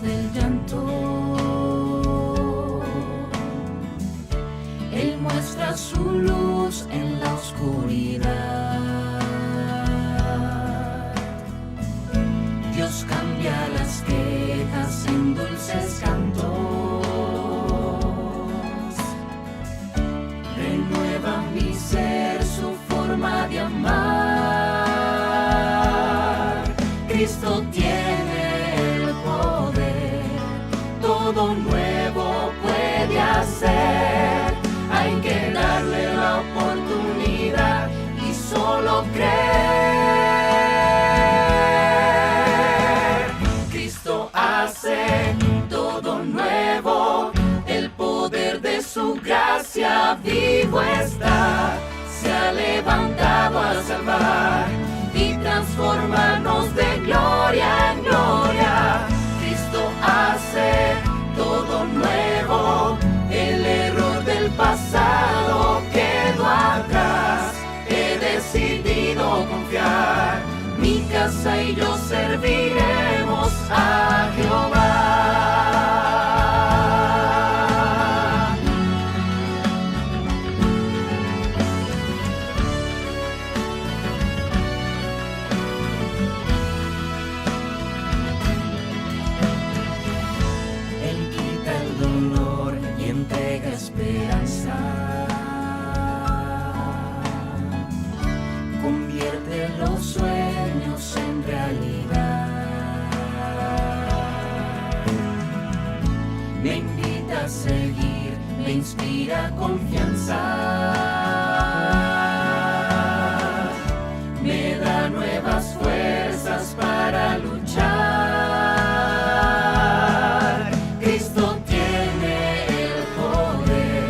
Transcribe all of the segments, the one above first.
del llanto. Él muestra su luz en la oscuridad. Dios cambia las quejas en dulces cantos. Renueva mi ser su forma de amar. Cristo tiene el poder, todo nuevo puede hacer. Hay que darle la oportunidad y solo creer. Cristo hace todo nuevo, el poder de su gracia vivo está. Se ha levantado a salvar y transformarnos de gloria en gloria. Cristo hace todo nuevo, el error del pasado quedó atrás. He decidido confiar, mi casa y yo serviremos a Jehová. Convierte los sueños en realidad. Me invita a seguir, me inspira confianza. Me da nuevas fuerzas para luchar. Cristo tiene el poder,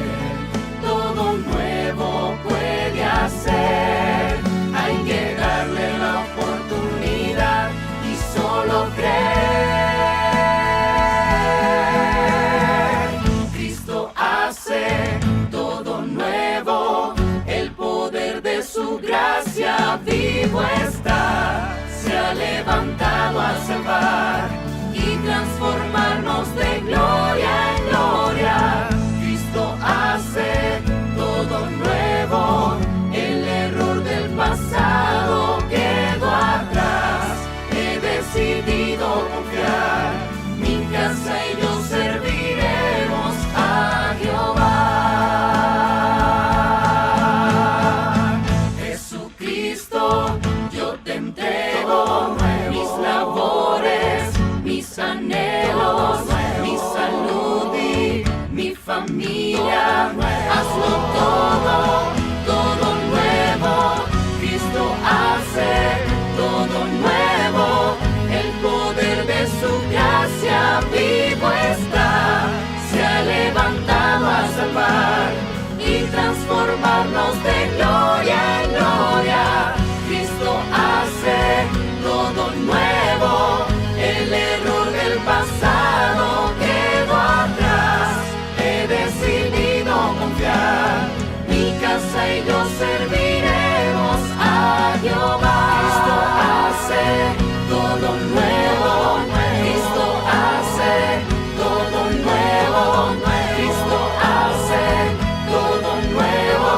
todo nuevo puede hacer. Hay que darle la oportunidad y solo creer. Cristo hace todo nuevo, el poder de su gracia vivo está. Se ha levantado a salvar y transformarnos de gloria en gloria. Cristo hace todo nuevo, el error del pasado quedó atrás. He decidido confiar, mi casa y yo serviremos a Jehová. Jesucristo, yo te entrego mis labores, mis anhelos, mi salud y mi familia. Hazlo todo, todo nuevo. Cristo hace todo nuevo, el poder de su gracia vivo está. Se ha levantado a salvar y transformarnos de gloria en gloria. Cristo hace todo nuevo, el error del pasado quedó atrás. He decidido confiar, mi casa y yo serviremos a Jehová. Cristo hace todo nuevo, Cristo hace todo nuevo, Cristo hace todo nuevo.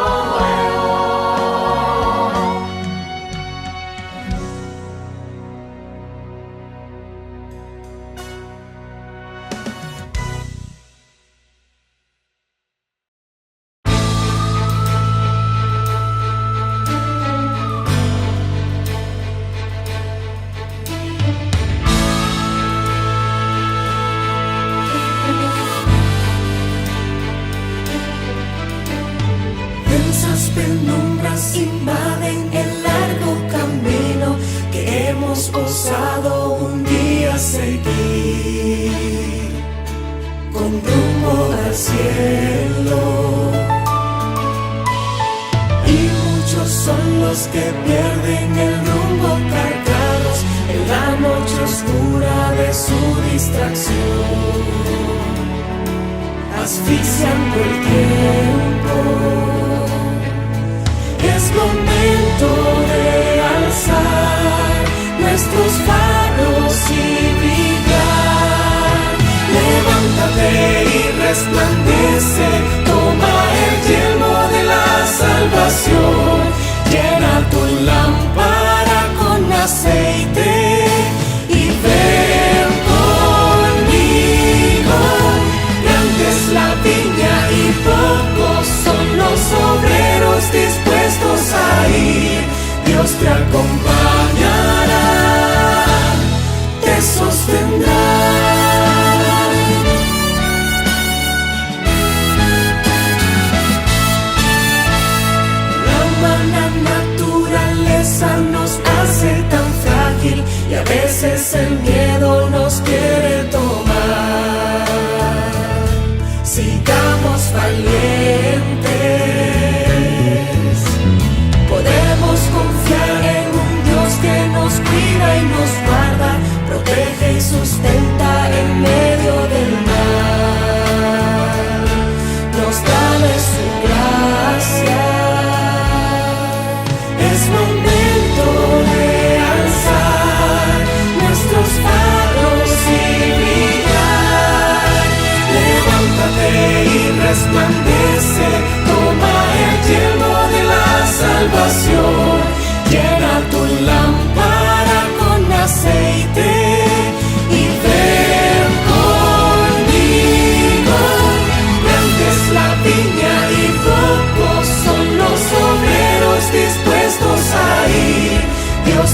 Penumbras invaden el largo camino que hemos osado un día seguir, con rumbo al cielo. Y muchos son los que pierden el rumbo, cargados en la noche oscura de su distracción, asfixiando el tiempo. Es momento de alzar nuestros faros y brillar.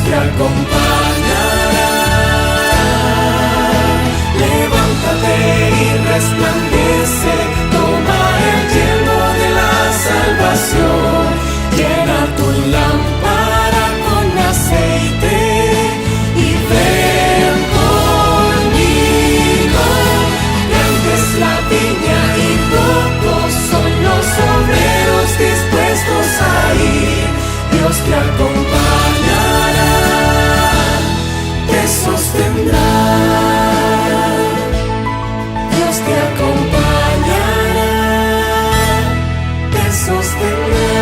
te acompañará. Levántate y resplandece, toma el yelmo de la salvación, llena tu lámpara con aceite y ven conmigo. Grande es la viña y pocos son los obreros dispuestos a ir. Dios te acompañará, te sostendrá. Dios te acompañará, te sostendrá.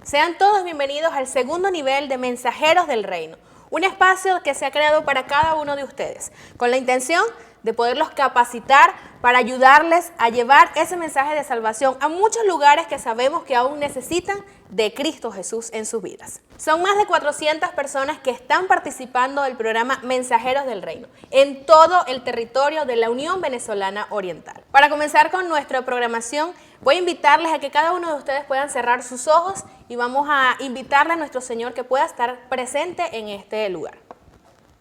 Sean todos bienvenidos al segundo nivel de Mensajeros del Reino, un espacio que se ha creado para cada uno de ustedes, con la intención de poderlos capacitar para ayudarles a llevar ese mensaje de salvación a muchos lugares que sabemos que aún necesitan de Cristo Jesús en sus vidas. Son más de 400 personas que están participando del programa Mensajeros del Reino en todo el territorio de la Unión Venezolana Oriental. Para comenzar con nuestra programación, voy a invitarles a que cada uno de ustedes puedan cerrar sus ojos y vamos a invitarle a nuestro Señor que pueda estar presente en este lugar.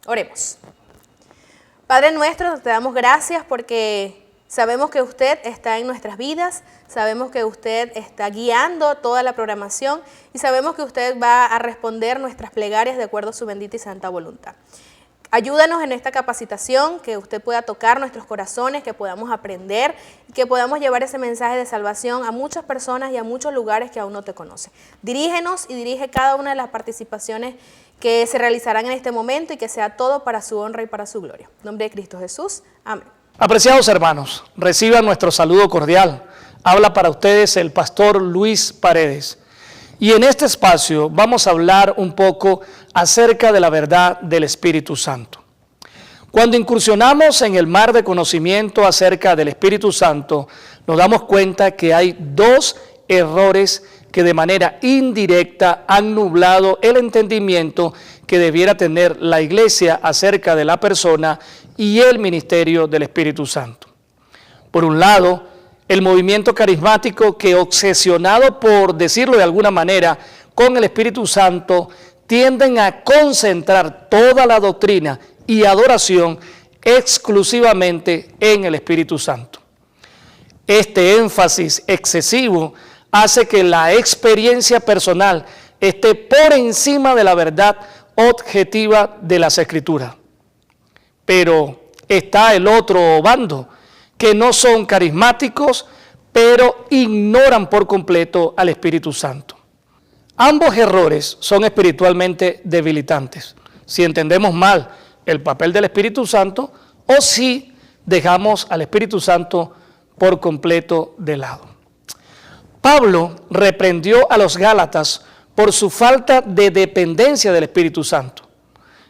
Oremos. Padre nuestro, te damos gracias porque sabemos que usted está en nuestras vidas, sabemos que usted está guiando toda la programación y sabemos que usted va a responder nuestras plegarias de acuerdo a su bendita y santa voluntad. Ayúdanos en esta capacitación, que usted pueda tocar nuestros corazones, que podamos aprender y que podamos llevar ese mensaje de salvación a muchas personas y a muchos lugares que aún no te conocen. Dirígenos y dirige cada una de las participaciones que se realizarán en este momento y que sea todo para su honra y para su gloria. En nombre de Cristo Jesús. Amén. Apreciados hermanos, reciban nuestro saludo cordial. Habla para ustedes el pastor Luis Paredes. Y en este espacio vamos a hablar un poco acerca de la verdad del Espíritu Santo. Cuando incursionamos en el mar de conocimiento acerca del Espíritu Santo, nos damos cuenta que hay dos errores que de manera indirecta han nublado el entendimiento que debiera tener la iglesia acerca de la persona y el ministerio del Espíritu Santo. Por un lado, el movimiento carismático que, obsesionado por decirlo de alguna manera, con el Espíritu Santo, tienden a concentrar toda la doctrina y adoración exclusivamente en el Espíritu Santo. Este énfasis excesivo hace que la experiencia personal esté por encima de la verdad objetiva de las Escrituras. Pero está el otro bando, que no son carismáticos, pero ignoran por completo al Espíritu Santo. Ambos errores son espiritualmente debilitantes, si entendemos mal el papel del Espíritu Santo o si dejamos al Espíritu Santo por completo de lado. Pablo reprendió a los Gálatas por su falta de dependencia del Espíritu Santo.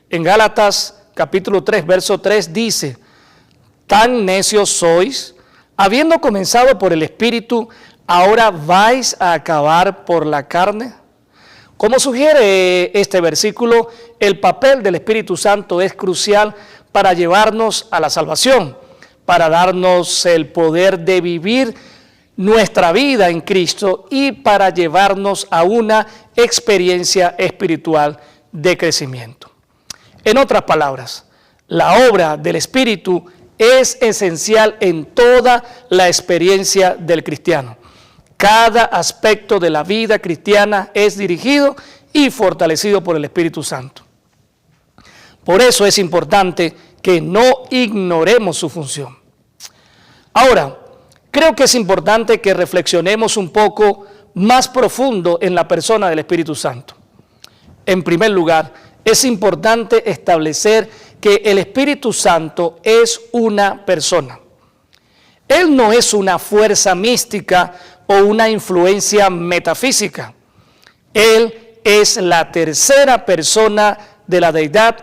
En Gálatas capítulo 3, verso 3 dice: tan necios sois, habiendo comenzado por el Espíritu, ¿ahora vais a acabar por la carne? Como sugiere este versículo, el papel del Espíritu Santo es crucial para llevarnos a la salvación, para darnos el poder de vivir nuestra vida en Cristo y para llevarnos a una experiencia espiritual de crecimiento. En otras palabras, la obra del Espíritu es esencial en toda la experiencia del cristiano. Cada aspecto de la vida cristiana es dirigido y fortalecido por el Espíritu Santo. Por eso es importante que no ignoremos su función. Ahora, creo que es importante que reflexionemos un poco más profundo en la persona del Espíritu Santo. En primer lugar, es importante establecer que el Espíritu Santo es una persona. Él no es una fuerza mística o una influencia metafísica. Él es la tercera persona de la deidad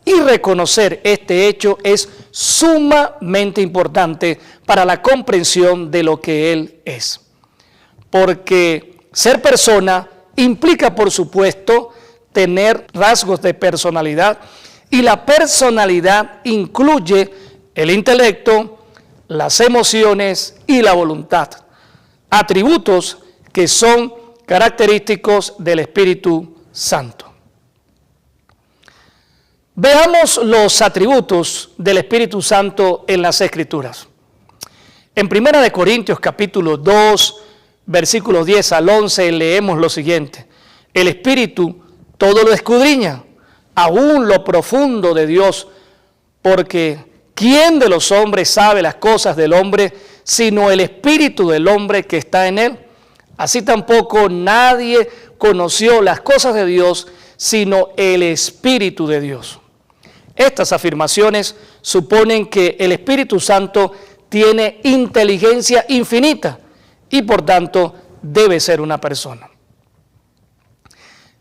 y reconocer este hecho es sumamente importante para la comprensión de lo que Él es. Porque ser persona implica, por supuesto, tener rasgos de personalidad, y la personalidad incluye el intelecto, las emociones y la voluntad, atributos que son característicos del Espíritu Santo. Veamos los atributos del Espíritu Santo en las Escrituras. En 1 Corintios capítulo 2, versículos 10 al 11, leemos lo siguiente: el Espíritu todo lo escudriña, aún lo profundo de Dios, porque ¿quién de los hombres sabe las cosas del hombre, sino el Espíritu del hombre que está en él? Así tampoco nadie conoció las cosas de Dios, sino el Espíritu de Dios. Estas afirmaciones suponen que el Espíritu Santo tiene inteligencia infinita y por tanto debe ser una persona.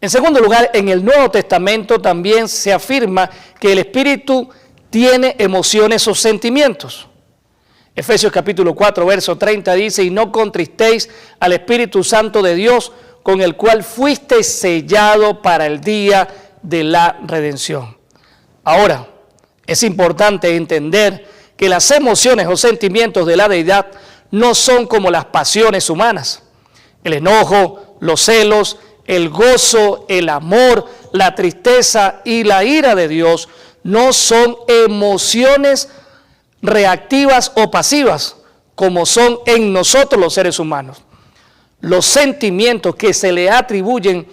En segundo lugar, en el Nuevo Testamento también se afirma que el Espíritu tiene emociones o sentimientos. Efesios capítulo 4, verso 30 dice: y no contristéis al Espíritu Santo de Dios, con el cual fuiste sellado para el día de la redención. Ahora, es importante entender que las emociones o sentimientos de la deidad no son como las pasiones humanas. El enojo, los celos, el gozo, el amor, la tristeza y la ira de Dios no son emociones reactivas o pasivas, como son en nosotros los seres humanos. Los sentimientos que se le atribuyen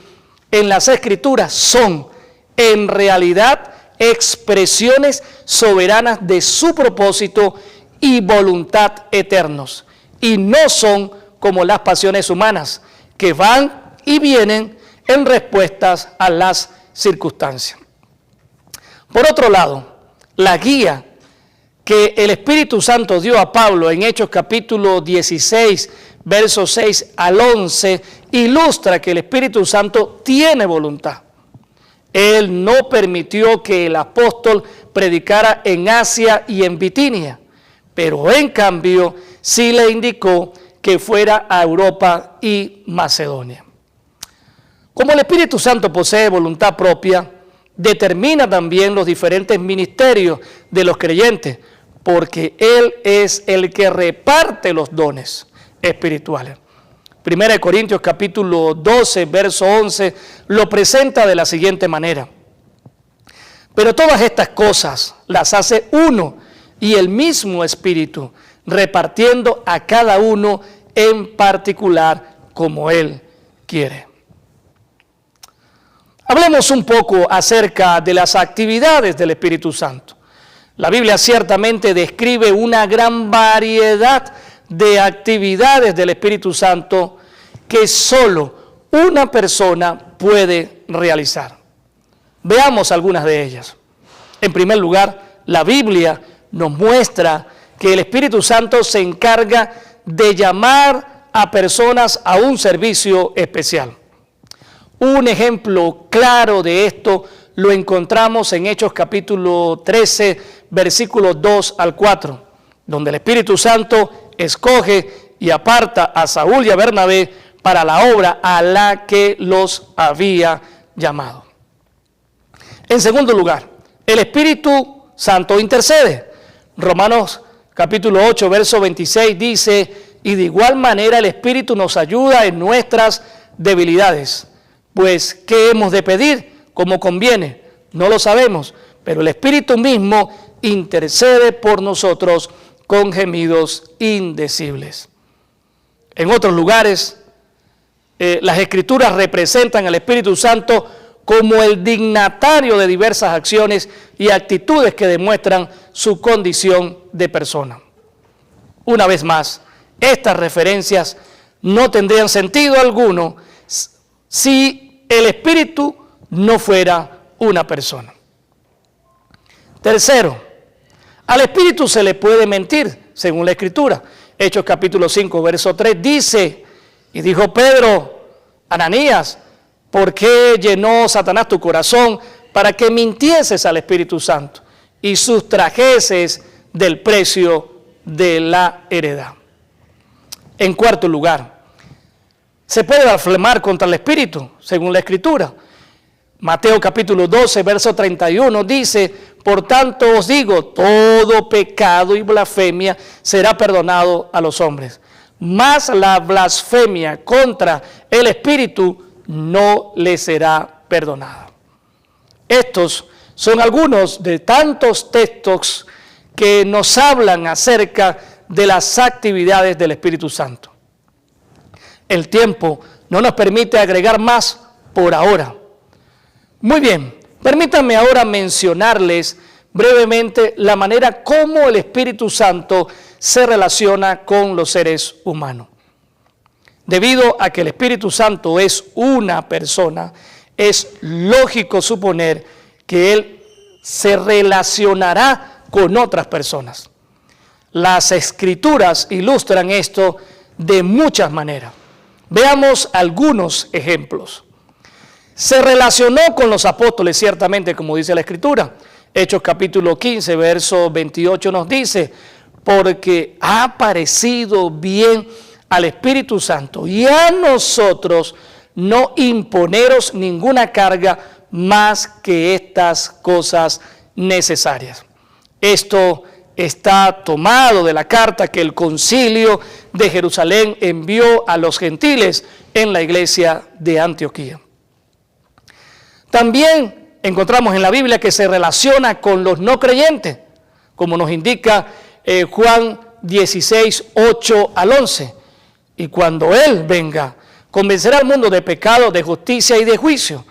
en las Escrituras son, en realidad, expresiones soberanas de su propósito y voluntad eternos, y no son como las pasiones humanas, que van y vienen en respuestas a las circunstancias. Por otro lado, la guía que el Espíritu Santo dio a Pablo en Hechos capítulo 16, versos 6 al 11, ilustra que el Espíritu Santo tiene voluntad. Él no permitió que el apóstol predicara en Asia y en Bitinia, pero en cambio sí le indicó que fuera a Europa y Macedonia. Como el Espíritu Santo posee voluntad propia, determina también los diferentes ministerios de los creyentes, porque Él es el que reparte los dones espirituales. 1 Corintios capítulo 12, verso 11, lo presenta de la siguiente manera: pero todas estas cosas las hace uno y el mismo Espíritu, repartiendo a cada uno en particular como Él quiere. Hablemos un poco acerca de las actividades del Espíritu Santo. La Biblia ciertamente describe una gran variedad de actividades del Espíritu Santo que solo una persona puede realizar. Veamos algunas de ellas. En primer lugar, la Biblia nos muestra que el Espíritu Santo se encarga de llamar a personas a un servicio especial. Un ejemplo claro de esto lo encontramos en Hechos capítulo 13, versículos 2 al 4, donde el Espíritu Santo escoge y aparta a Saúl y a Bernabé para la obra a la que los había llamado. En segundo lugar, el Espíritu Santo intercede. Romanos capítulo 8, verso 26 dice: y de igual manera el Espíritu nos ayuda en nuestras debilidades. Pues, ¿qué hemos de pedir? Como conviene, no lo sabemos, pero el Espíritu mismo intercede por nosotros con gemidos indecibles. En otros lugares, las Escrituras representan al Espíritu Santo como el dignatario de diversas acciones y actitudes que demuestran su condición de persona. Una vez más, estas referencias no tendrían sentido alguno si el Espíritu no fuera una persona. Tercero, al Espíritu se le puede mentir, según la Escritura. Hechos capítulo 5, verso 3 dice: y dijo Pedro, Ananías, ¿por qué llenó Satanás tu corazón para que mintieses al Espíritu Santo y sustrajeses del precio de la heredad? En cuarto lugar, se puede blasfemar contra el Espíritu, según la Escritura. Mateo capítulo 12, verso 31 dice: por tanto os digo, todo pecado y blasfemia será perdonado a los hombres, mas la blasfemia contra el Espíritu no le será perdonada. Estos son algunos de tantos textos que nos hablan acerca de las actividades del Espíritu Santo. El tiempo no nos permite agregar más por ahora. Muy bien, permítanme ahora mencionarles brevemente la manera como el Espíritu Santo se relaciona con los seres humanos. Debido a que el Espíritu Santo es una persona, es lógico suponer que Él se relacionará con otras personas. Las Escrituras ilustran esto de muchas maneras. Veamos algunos ejemplos. Se relacionó con los apóstoles, ciertamente, como dice la Escritura. Hechos capítulo 15, verso 28 nos dice: porque ha parecido bien al Espíritu Santo y a nosotros no imponeros ninguna carga más que estas cosas necesarias. Esto está tomado de la carta que el concilio de Jerusalén envió a los gentiles en la iglesia de Antioquía. También encontramos en la Biblia que se relaciona con los no creyentes, como nos indica Juan 16, 8 al 11. Y cuando Él venga, convencerá al mundo de pecado, de justicia y de juicio.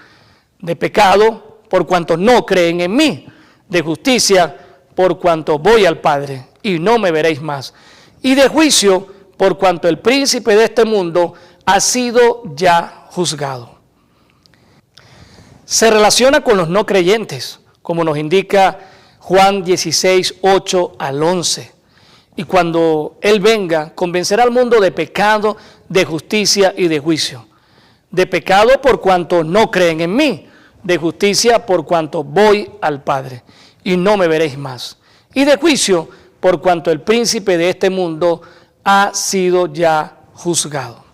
De pecado, por cuanto no creen en mí. De justicia, por cuanto voy al Padre y no me veréis más. Y de juicio, por cuanto el príncipe de este mundo ha sido ya juzgado. Se relaciona con los no creyentes, como nos indica Juan 16, 8 al 11. Y cuando Él venga, convencerá al mundo de pecado, de justicia y de juicio. De pecado por cuanto no creen en mí. De justicia por cuanto voy al Padre y no me veréis más. Y de juicio por cuanto el príncipe de este mundo ha sido ya juzgado.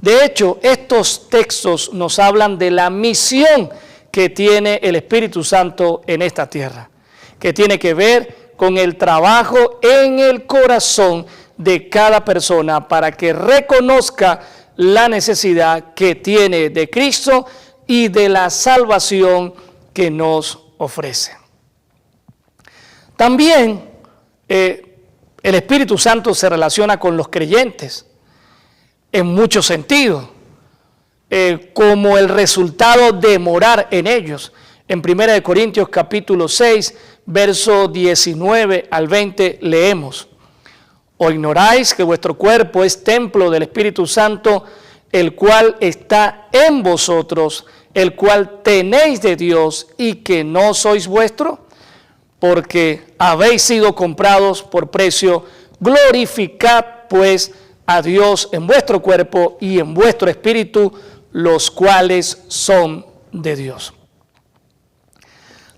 De hecho, estos textos nos hablan de la misión que tiene el Espíritu Santo en esta tierra, que tiene que ver con el trabajo en el corazón de cada persona para que reconozca la necesidad que tiene de Cristo y de la salvación que nos ofrece. También el Espíritu Santo se relaciona con los creyentes en muchos sentidos, como el resultado de morar en ellos. En 1 Corintios capítulo 6, verso 19 al 20 leemos: ¿O ignoráis que vuestro cuerpo es templo del Espíritu Santo, el cual está en vosotros, el cual tenéis de Dios y que no sois vuestro? Porque habéis sido comprados por precio. Glorificad pues a Dios en vuestro cuerpo y en vuestro espíritu, los cuales son de Dios.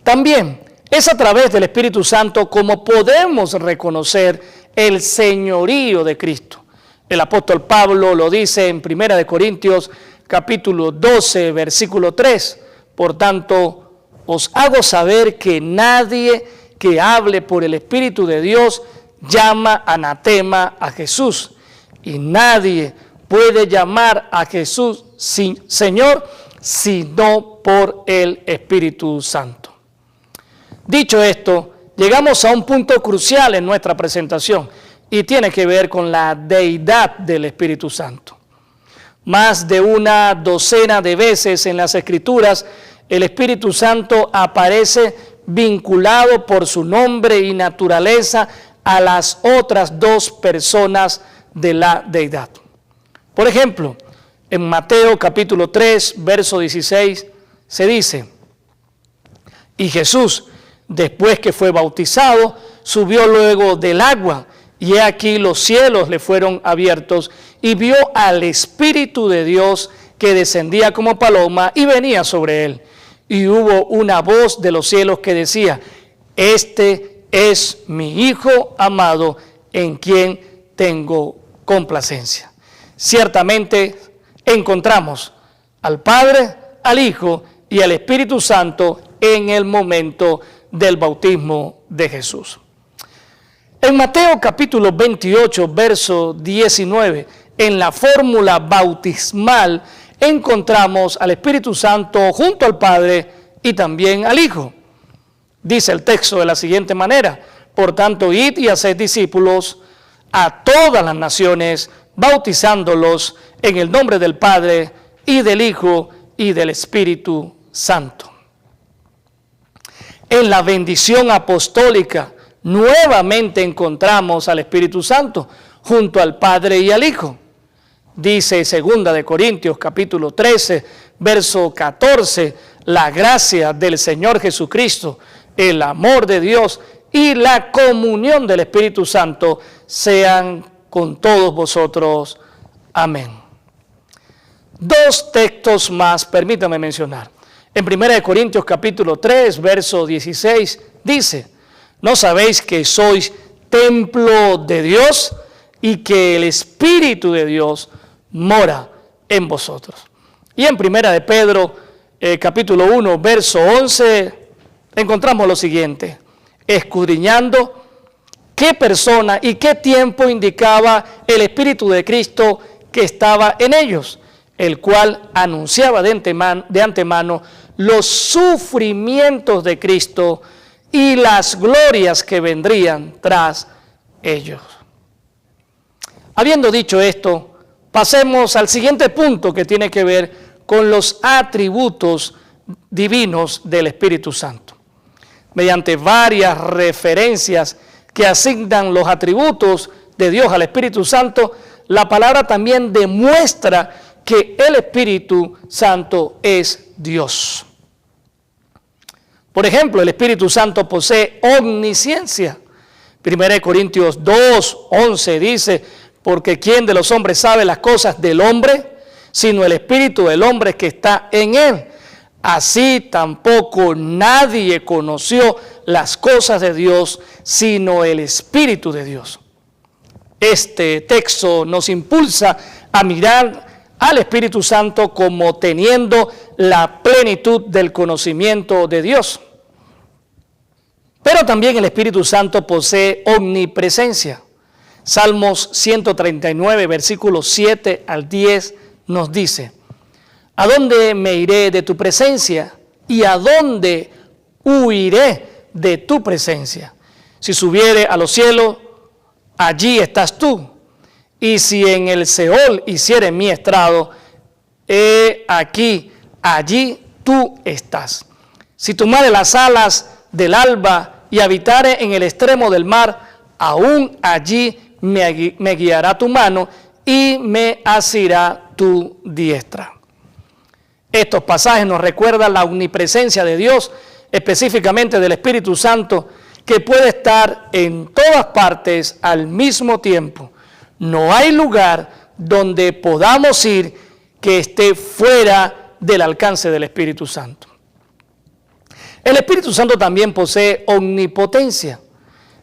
También es a través del Espíritu Santo como podemos reconocer el señorío de Cristo. El apóstol Pablo lo dice en 1 Corintios capítulo 12, versículo 3. Por tanto, os hago saber que nadie que hable por el Espíritu de Dios llama anatema a Jesús. Y nadie puede llamar a Jesús Señor sino por el Espíritu Santo. Dicho esto, llegamos a un punto crucial en nuestra presentación y tiene que ver con la deidad del Espíritu Santo. Más de una docena de veces en las Escrituras, el Espíritu Santo aparece vinculado por su nombre y naturaleza a las otras dos personas de la deidad. Por ejemplo, en Mateo capítulo 3, verso 16, se dice: y Jesús, después que fue bautizado, subió luego del agua, y he aquí los cielos le fueron abiertos, y vio al Espíritu de Dios que descendía como paloma y venía sobre él. Y hubo una voz de los cielos que decía: este es mi Hijo amado, en quien tengo complacencia. Ciertamente encontramos al Padre, al Hijo y al Espíritu Santo en el momento del bautismo de Jesús. En Mateo capítulo 28, verso 19, en la fórmula bautismal encontramos al Espíritu Santo junto al Padre y también al Hijo. Dice el texto de la siguiente manera: por tanto, id y haced discípulos a todas las naciones, bautizándolos en el nombre del Padre y del Hijo y del Espíritu Santo. En la bendición apostólica nuevamente encontramos al Espíritu Santo junto al Padre y al Hijo. Dice 2 Corintios capítulo 13, verso 14, la gracia del Señor Jesucristo, el amor de Dios y la comunión del Espíritu Santo sean con todos vosotros. Amén. Dos textos más, permítame mencionar. En 1 Corintios capítulo 3, verso 16, dice: ¿no sabéis que sois templo de Dios y que el Espíritu de Dios mora en vosotros? Y en 1 de Pedro capítulo 1, verso 11, encontramos lo siguiente: escudriñando qué persona y qué tiempo indicaba el Espíritu de Cristo que estaba en ellos, el cual anunciaba de antemano los sufrimientos de Cristo y las glorias que vendrían tras ellos. Habiendo dicho esto, pasemos al siguiente punto que tiene que ver con los atributos divinos del Espíritu Santo. Mediante varias referencias que asignan los atributos de Dios al Espíritu Santo, la palabra también demuestra que el Espíritu Santo es Dios. Por ejemplo, el Espíritu Santo posee omnisciencia. 1 Corintios 2, 11 dice: porque ¿quién de los hombres sabe las cosas del hombre, sino el Espíritu del hombre que está en él? Así tampoco nadie conoció las cosas de Dios, sino el Espíritu de Dios. Este texto nos impulsa a mirar al Espíritu Santo como teniendo la plenitud del conocimiento de Dios. Pero también el Espíritu Santo posee omnipresencia. Salmos 139, versículos 7 al 10 nos dice: ¿a dónde me iré de tu presencia? ¿Y a dónde huiré de tu presencia? Si subiere a los cielos, allí estás tú. Y si en el Seol hiciere mi estrado, he aquí, allí tú estás. Si tomare las alas del alba y habitare en el extremo del mar, aún allí me guiará tu mano y me asirá tu diestra. Estos pasajes nos recuerdan la omnipresencia de Dios, específicamente del Espíritu Santo, que puede estar en todas partes al mismo tiempo. No hay lugar donde podamos ir que esté fuera del alcance del Espíritu Santo. El Espíritu Santo también posee omnipotencia.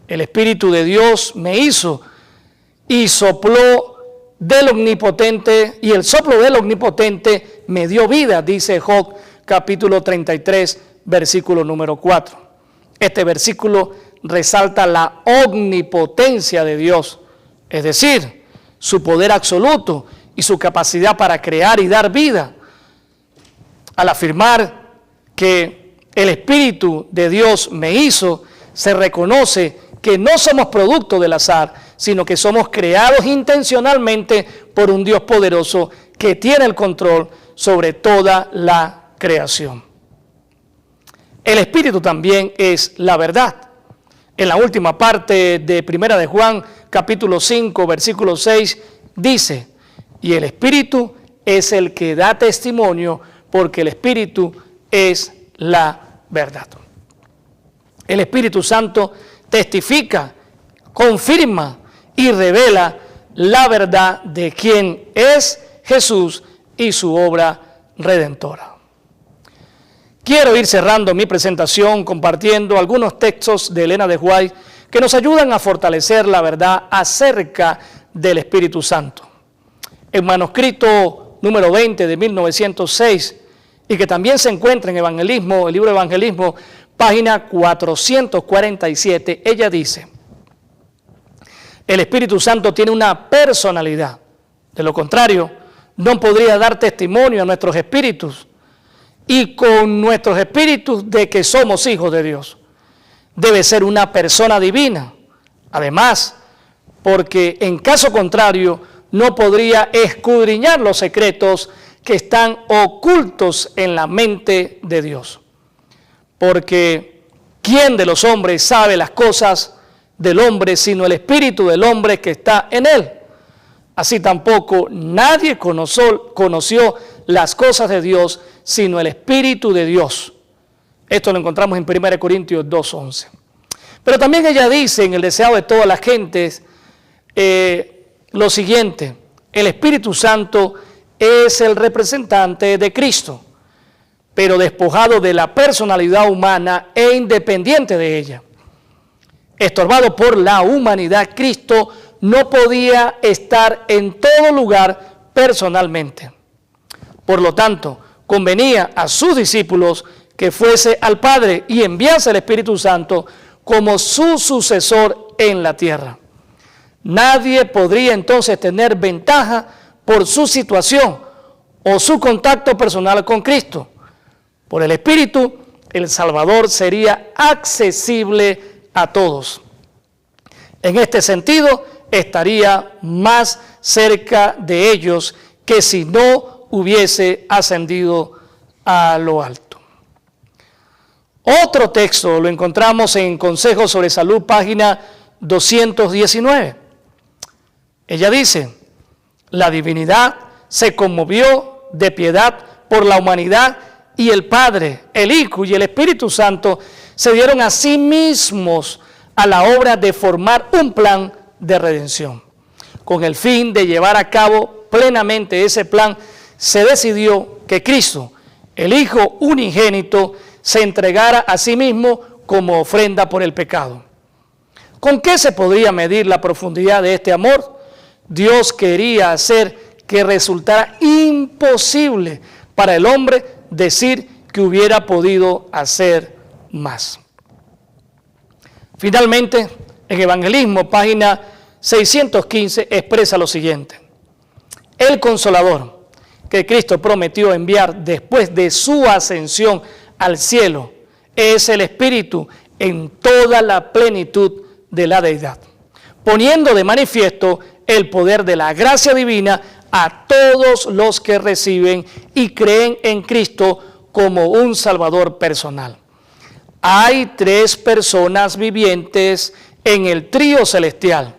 El Espíritu de Dios me hizo y sopló del Omnipotente, y el soplo del Omnipotente me dio vida, dice Job capítulo 33, versículo número 4. Este versículo resalta la omnipotencia de Dios, es decir, su poder absoluto y su capacidad para crear y dar vida. Al afirmar que el Espíritu de Dios me hizo, se reconoce que no somos producto del azar, sino que somos creados intencionalmente por un Dios poderoso que tiene el control sobre toda la creación. El Espíritu también es la verdad. En la última parte de 1 de Juan, capítulo 5, versículo 6, dice: y el Espíritu es el que da testimonio, porque el Espíritu es la verdad. El Espíritu Santo testifica, confirma y revela la verdad de quién es Jesús y su obra redentora. Quiero ir cerrando mi presentación compartiendo algunos textos de Elena de White que nos ayudan a fortalecer la verdad acerca del Espíritu Santo. El manuscrito número 20 de 1906 y que también se encuentra en Evangelismo, el libro de Evangelismo, página 447, ella dice: el Espíritu Santo tiene una personalidad. De lo contrario, no podría dar testimonio a nuestros espíritus y con nuestros espíritus de que somos hijos de Dios. Debe ser una persona divina. Además, porque en caso contrario no podría escudriñar los secretos que están ocultos en la mente de Dios. Porque ¿quién de los hombres sabe las cosas del hombre sino el espíritu del hombre que está en él? Así tampoco nadie conoció las cosas de Dios sino el Espíritu de Dios. Esto lo encontramos en 1 Corintios 2:11. Pero también ella dice en el deseado de todas las gentes lo siguiente: el Espíritu Santo es el representante de Cristo, pero despojado de la personalidad humana e independiente de ella. Estorbado por la humanidad, Cristo no podía estar en todo lugar personalmente. Por lo tanto, convenía a sus discípulos que fuese al Padre y enviase al Espíritu Santo como su sucesor en la tierra. Nadie podría entonces tener ventaja por su situación o su contacto personal con Cristo. Por el Espíritu, el Salvador sería accesible a todos. En este sentido, estaría más cerca de ellos que si no hubiese ascendido a lo alto. Otro texto lo encontramos en Consejos sobre Salud, página 219. Ella dice: la divinidad se conmovió de piedad por la humanidad y el Padre, el Hijo y el Espíritu Santo se dieron a sí mismos a la obra de formar un plan de redención. Con el fin de llevar a cabo plenamente ese plan, se decidió que Cristo, el Hijo unigénito, se entregara a sí mismo como ofrenda por el pecado. ¿Con qué se podría medir la profundidad de este amor? Dios quería hacer que resultara imposible para el hombre decir que hubiera podido hacer más. Finalmente, en Evangelismo, página 615, expresa lo siguiente: el Consolador que Cristo prometió enviar después de su ascensión al cielo es el Espíritu en toda la plenitud de la deidad, poniendo de manifiesto el poder de la gracia divina a todos los que reciben y creen en Cristo como un Salvador personal. Hay tres personas vivientes en el trío celestial.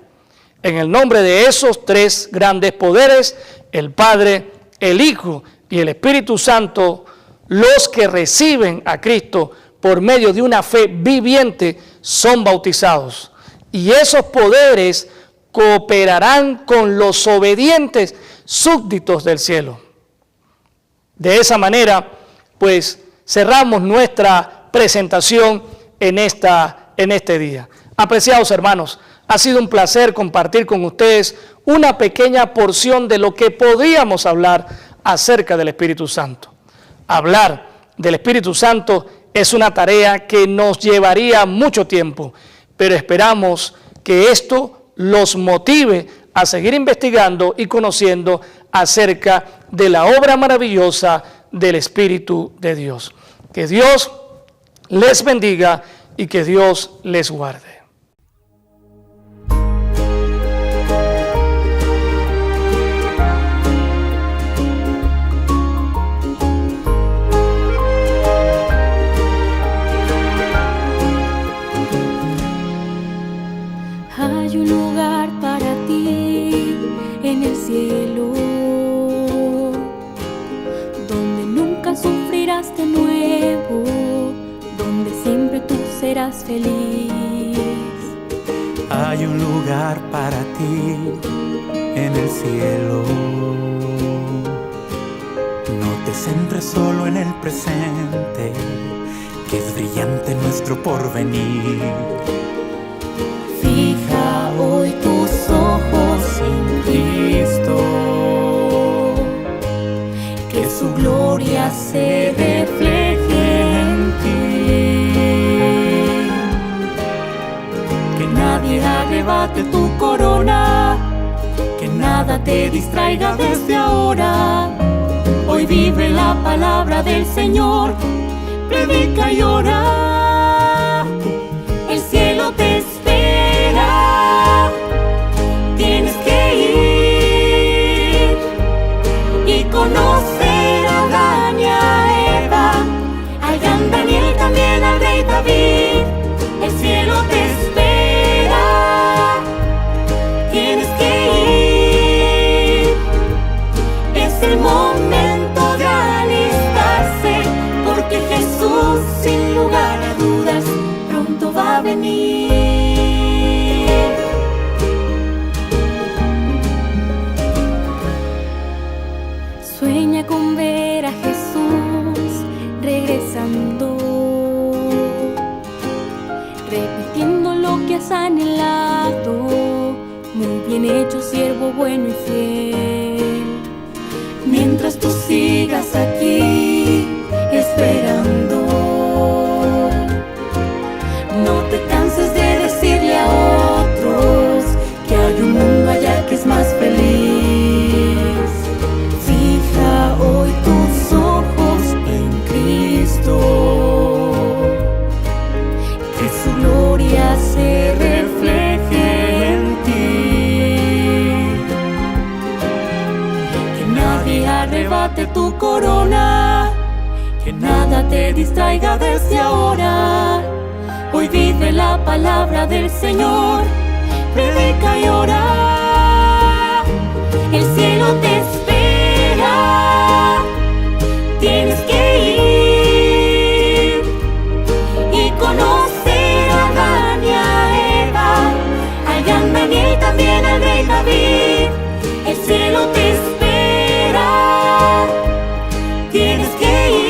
En el nombre de esos tres grandes poderes, el Padre, el Hijo y el Espíritu Santo, los que reciben a Cristo por medio de una fe viviente son bautizados. Y esos poderes cooperarán con los obedientes súbditos del cielo. De esa manera, pues, cerramos nuestra presentación en este día. Apreciados hermanos, ha sido un placer compartir con ustedes una pequeña porción de lo que podríamos hablar acerca del Espíritu Santo. Hablar del Espíritu Santo es una tarea que nos llevaría mucho tiempo, pero esperamos que esto los motive a seguir investigando y conociendo acerca de la obra maravillosa del Espíritu de Dios. Que Dios les bendiga y que Dios les guarde. Hay un lugar para ti en el cielo, donde nunca sufrirás de nuevo, donde siempre tú serás feliz. Hay un lugar para ti en el cielo. No te centres solo en el presente, que es brillante nuestro porvenir. Fija hoy tus ojos en Cristo, que su gloria se ve nada te distraiga desde ahora. Hoy vive la palabra del Señor, predica y ora. El cielo te espera, tienes que ir y conocer a Adán y a Eva, al gran Daniel, también al rey David. El cielo te espera, tienes que ir. Es el momento de alistarse, porque Jesús, sin lugar a dudas, pronto va a venir. Sueña con ver a Jesús regresando, repitiendo lo que has anhelado. Muy bien hecho, siervo bueno y fiel. Mientras tú sigas aquí esperando, no te canses de decirle a otros que hay un mundo allá que es más feliz. Fija hoy tus ojos en Cristo, que su gloria se refleje en ti. Que nadie arrebate tu corona, que nada te distraiga desde ahora. Hoy vive la palabra del Señor, predica y ora. El cielo te espera, tienes que ir y conocer a Adán y a Eva, al gran Daniel, también al rey David. El cielo te espera, tienes que ir.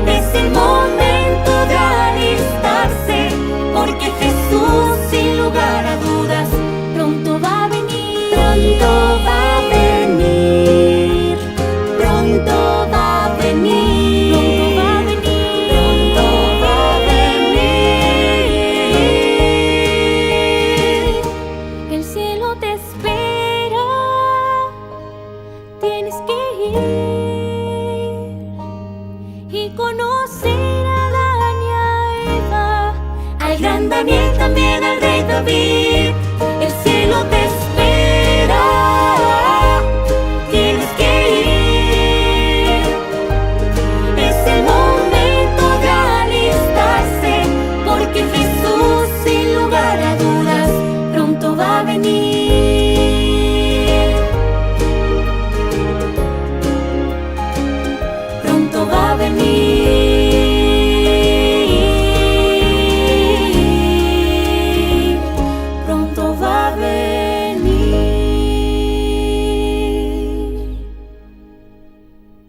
Es el momento de alistarse, porque Jesús, sin lugar a dudas, pronto va a venir. Pronto va a venir, pronto va a venir, pronto va a venir. El cielo te espera, tienes que ir y conocer a Adán y a Eva, al gran Daniel, también al rey David. El cielo te espera, tienes que ir. Es el momento de alistarse, porque Jesús, sin lugar a dudas, pronto va a venir. Pronto va a venir. Pronto va a venir.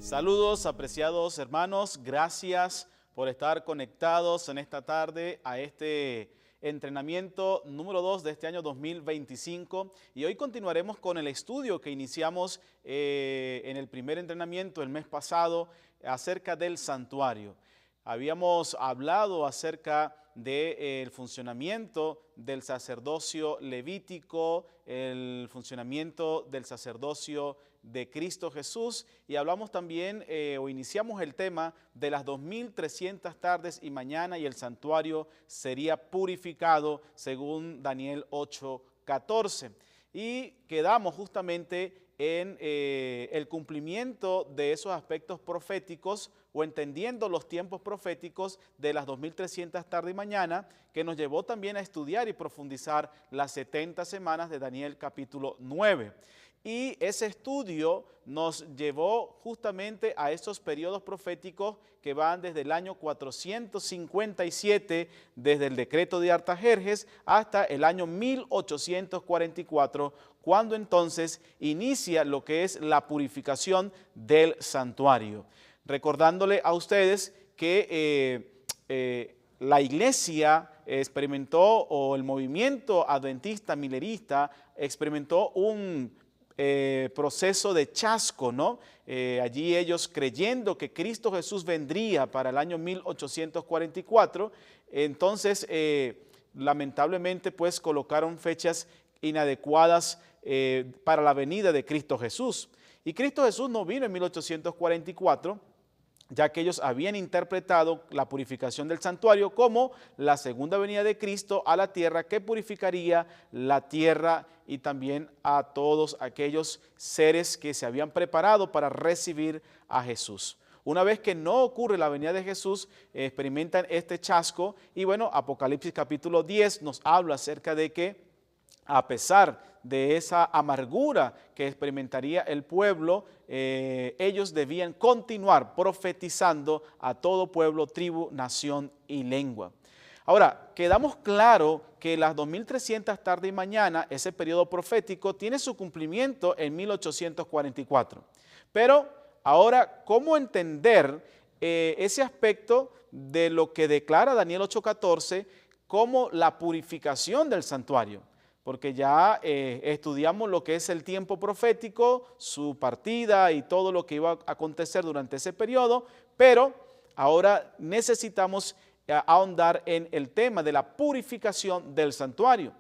Saludos, apreciados hermanos, gracias por estar conectados en esta tarde a este entrenamiento número 2 de este año 2025, y hoy continuaremos con el estudio que iniciamos en el primer entrenamiento el mes pasado acerca del santuario. Habíamos hablado acerca del funcionamiento del sacerdocio levítico, el funcionamiento del sacerdocio de Cristo Jesús, y hablamos también o iniciamos el tema de las 2300 tardes y mañana, y el santuario sería purificado según Daniel 8:14, y quedamos justamente en el cumplimiento de esos aspectos proféticos, o entendiendo los tiempos proféticos de las 2300 tarde y mañana, que nos llevó también a estudiar y profundizar las 70 semanas de Daniel capítulo 9. Y ese estudio nos llevó justamente a esos periodos proféticos que van desde el año 457, desde el decreto de Artajerjes, hasta el año 1844, cuando entonces inicia lo que es la purificación del santuario. Recordándole a ustedes que la iglesia experimentó, o el movimiento adventista milerista experimentó un proceso de chasco, ¿no? Allí ellos, creyendo que Cristo Jesús vendría para el año 1844, entonces lamentablemente pues colocaron fechas inadecuadas para la venida de Cristo Jesús. Y Cristo Jesús no vino en 1844, ya que ellos habían interpretado la purificación del santuario como la segunda venida de Cristo a la tierra, que purificaría la tierra y también a todos aquellos seres que se habían preparado para recibir a Jesús. Una vez que no ocurre la venida de Jesús, experimentan este chasco y bueno, Apocalipsis capítulo 10 nos habla acerca de que a pesar de esa amargura que experimentaría el pueblo, ellos debían continuar profetizando a todo pueblo, tribu, nación y lengua. Ahora, quedamos claro que las 2300 tarde y mañana, ese periodo profético, tiene su cumplimiento en 1844. Pero ahora, ¿cómo entender ese aspecto de lo que declara Daniel 8:14 como la purificación del santuario? Porque ya estudiamos lo que es el tiempo profético, su partida y todo lo que iba a acontecer durante ese periodo, pero ahora necesitamos ahondar en el tema de la purificación del santuario.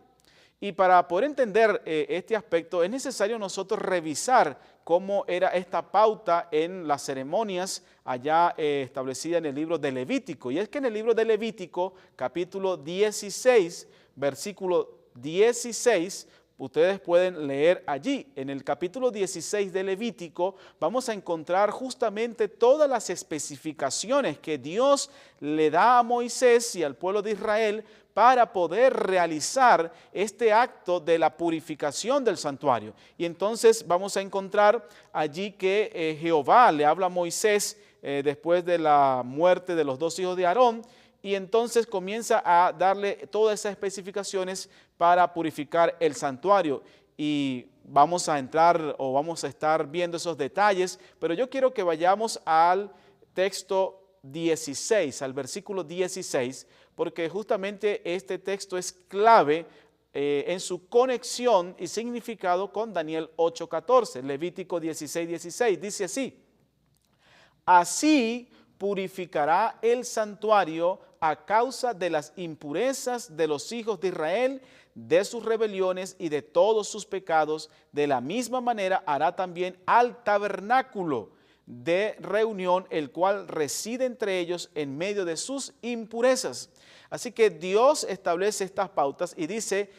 Y para poder entender este aspecto es necesario nosotros revisar cómo era esta pauta en las ceremonias allá establecida en el libro de Levítico. Y es que en el libro de Levítico, capítulo 16, versículo 16, ustedes pueden leer allí. En el capítulo 16 de Levítico vamos a encontrar justamente todas las especificaciones que Dios le da a Moisés y al pueblo de Israel para poder realizar este acto de la purificación del santuario. Y entonces vamos a encontrar allí que Jehová le habla a Moisés después de la muerte de los dos hijos de Aarón, y entonces comienza a darle todas esas especificaciones para purificar el santuario. Y vamos a entrar o vamos a estar viendo esos detalles, pero yo quiero que vayamos al texto 16, al versículo 16, porque justamente este texto es clave en su conexión y significado con Daniel 8:14, Levítico 16:16, dice así: así purificará el santuario a causa de las impurezas de los hijos de Israel, de sus rebeliones y de todos sus pecados. De la misma manera hará también al tabernáculo de reunión, el cual reside entre ellos en medio de sus impurezas. Así que Dios establece estas pautas y dice,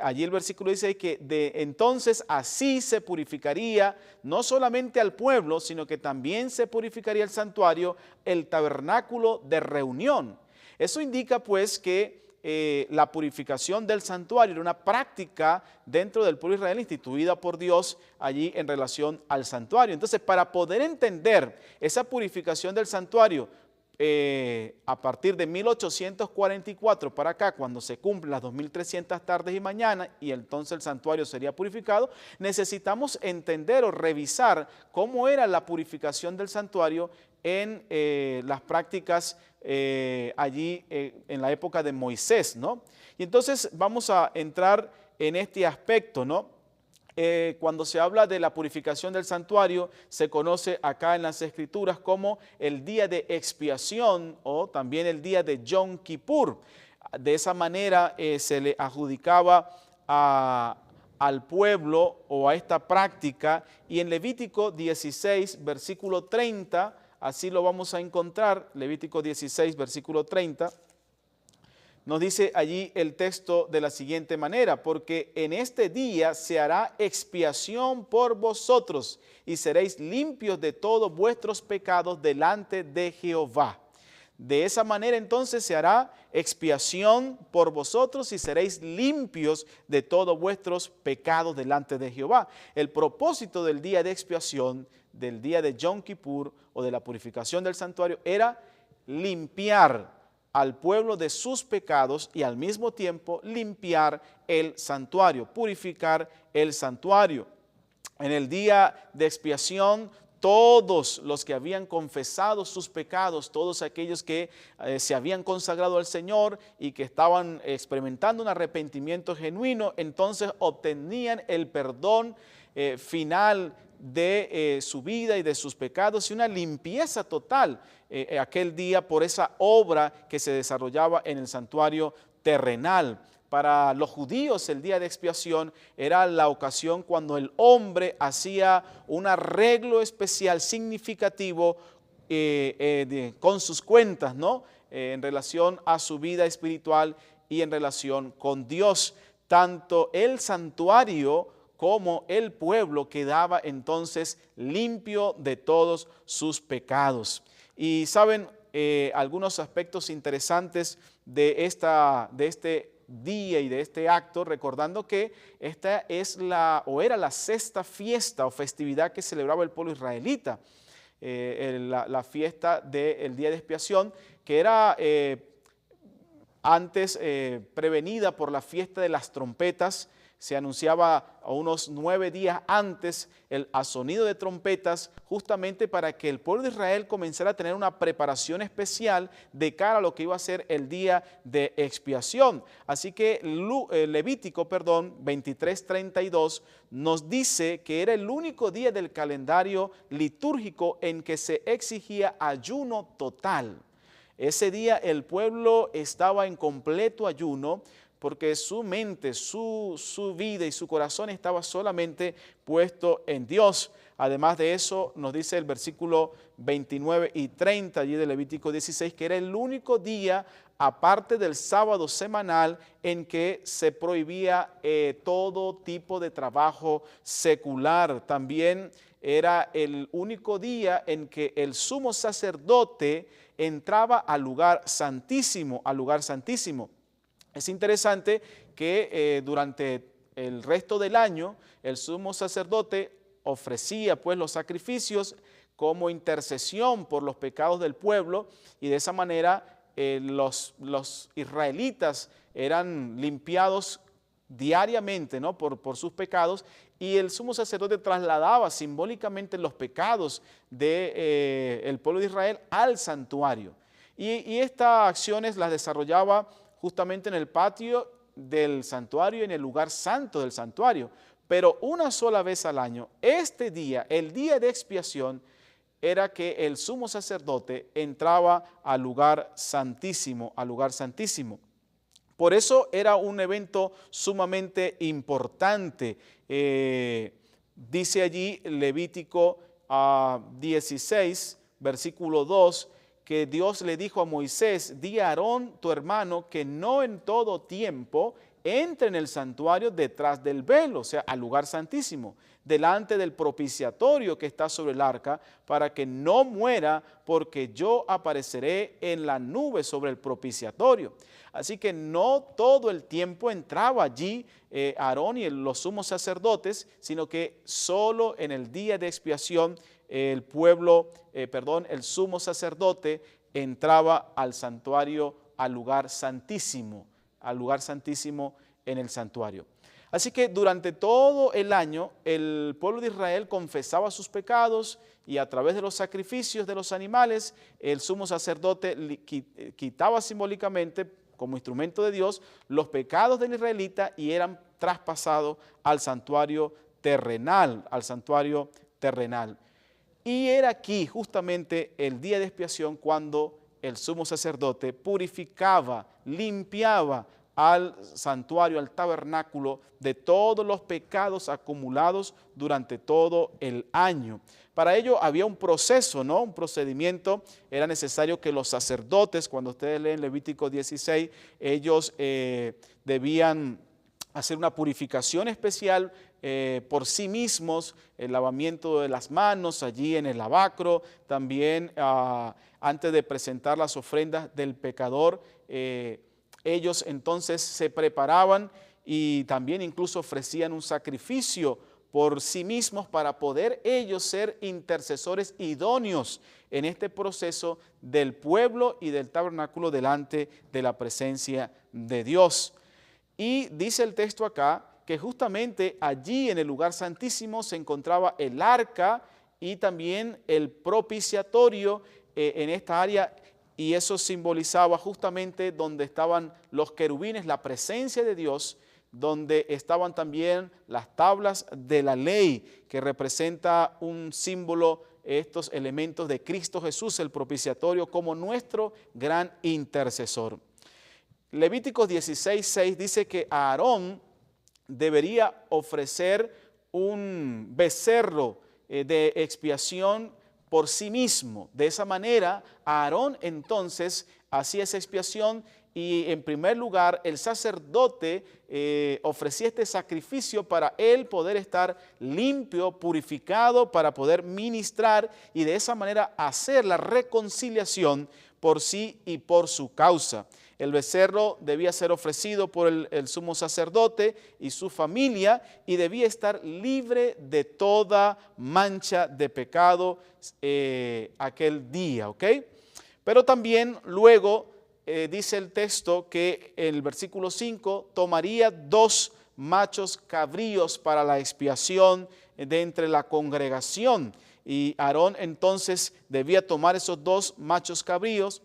allí el versículo dice que entonces así se purificaría no solamente al pueblo, sino que también se purificaría el santuario, el tabernáculo de reunión. Eso indica pues que la purificación del santuario era una práctica dentro del pueblo de Israel instituida por Dios allí en relación al santuario. Entonces, para poder entender esa purificación del santuario, a partir de 1844 para acá, cuando se cumplen las 2300 tardes y mañanas y entonces el santuario sería purificado, necesitamos entender o revisar cómo era la purificación del santuario en las prácticas allí en la época de Moisés, ¿no? Y entonces vamos a entrar en este aspecto, ¿no? Cuando se habla de la purificación del santuario, se conoce acá en las Escrituras como el día de expiación o también el día de Yom Kippur. De esa manera se le adjudicaba al pueblo o a esta práctica, y en Levítico 16, versículo 30, así lo vamos a encontrar. Levítico 16, versículo 30. Nos dice allí el texto de la siguiente manera: porque en este día se hará expiación por vosotros y seréis limpios de todos vuestros pecados delante de Jehová. De esa manera entonces se hará expiación por vosotros y seréis limpios de todos vuestros pecados delante de Jehová. El propósito del día de expiación, del día de Yom Kippur o de la purificación del santuario, era limpiar al pueblo de sus pecados y al mismo tiempo limpiar el santuario, purificar el santuario. En el día de expiación, todos los que habían confesado sus pecados, todos aquellos que se habían consagrado al Señor y que estaban experimentando un arrepentimiento genuino, entonces obtenían el perdón final de su vida y de sus pecados y una limpieza total aquel día por esa obra que se desarrollaba en el santuario terrenal. para los judíos el día de expiación era la ocasión cuando el hombre hacía un arreglo especial significativo con sus cuentas, ¿no? En relación a su vida espiritual y en relación con Dios. Tanto el santuario como el pueblo quedaba entonces limpio de todos sus pecados. Y saben, algunos aspectos interesantes de este día y de este acto, recordando que esta es era la sexta fiesta o festividad que celebraba el pueblo israelita, la fiesta del día de expiación, que era antes prevenida por la fiesta de las trompetas. Se anunciaba a unos 9 días antes a sonido de trompetas, justamente para que el pueblo de Israel comenzara a tener una preparación especial de cara a lo que iba a ser el día de expiación. Así que Levítico 23:32 nos dice que era el único día del calendario litúrgico en que se exigía ayuno total. Ese día el pueblo estaba en completo ayuno, porque su mente, su vida y su corazón estaba solamente puesto en Dios. Además de eso, nos dice el versículo 29 y 30 allí de Levítico 16, que era el único día, aparte del sábado semanal, en que se prohibía todo tipo de trabajo secular. También era el único día en que el sumo sacerdote entraba al lugar santísimo, Es interesante que durante el resto del año el sumo sacerdote ofrecía pues los sacrificios como intercesión por los pecados del pueblo, y de esa manera los israelitas eran limpiados diariamente, ¿no? por sus pecados, y el sumo sacerdote trasladaba simbólicamente los pecados del pueblo de Israel al santuario. Y estas acciones las desarrollaba justamente en el patio del santuario, en el lugar santo del santuario. Pero una sola vez al año, este día, el día de expiación, era que el sumo sacerdote entraba al lugar santísimo, Por eso era un evento sumamente importante. Dice allí Levítico 16, versículo 2, que Dios le dijo a Moisés: di a Aarón tu hermano que no en todo tiempo entre en el santuario detrás del velo, o sea, al lugar santísimo, delante del propiciatorio que está sobre el arca, para que no muera, porque yo apareceré en la nube sobre el propiciatorio. Así que no todo el tiempo entraba allí Aarón y los sumos sacerdotes, sino que solo en el día de expiación el sumo sacerdote entraba al santuario, al lugar santísimo en el santuario. Así que durante todo el año el pueblo de Israel confesaba sus pecados, y a través de los sacrificios de los animales el sumo sacerdote quitaba simbólicamente, como instrumento de Dios, los pecados del israelita, y eran traspasados al santuario terrenal, Y era aquí justamente el día de expiación cuando el sumo sacerdote purificaba, limpiaba al santuario, al tabernáculo, de todos los pecados acumulados durante todo el año. Para ello había un proceso, ¿no? Un procedimiento. Era necesario que los sacerdotes, cuando ustedes leen Levítico 16, ellos debían hacer una purificación especial por sí mismos, el lavamiento de las manos allí en el lavacro, también antes de presentar las ofrendas del pecador, ellos entonces se preparaban y también incluso ofrecían un sacrificio por sí mismos para poder ellos ser intercesores idóneos en este proceso del pueblo y del tabernáculo delante de la presencia de Dios. Y dice el texto acá que justamente allí en el lugar santísimo se encontraba el arca y también el propiciatorio en esta área, y eso simbolizaba justamente donde estaban los querubines, la presencia de Dios, donde estaban también las tablas de la ley, que representa un símbolo, estos elementos de Cristo Jesús, el propiciatorio, como nuestro gran intercesor. Levíticos 16:6 dice que Aarón debería ofrecer un becerro de expiación por sí mismo. De esa manera, Aarón entonces hacía esa expiación y en primer lugar el sacerdote ofrecía este sacrificio para él poder estar limpio, purificado, para poder ministrar y de esa manera hacer la reconciliación por sí y por su causa. El becerro debía ser ofrecido por el sumo sacerdote y su familia y debía estar libre de toda mancha de pecado aquel día, ¿ok? Pero también luego dice el texto que el versículo 5 tomaría 2 machos cabríos para la expiación de entre la congregación. Y Aarón entonces debía tomar esos 2 machos cabríos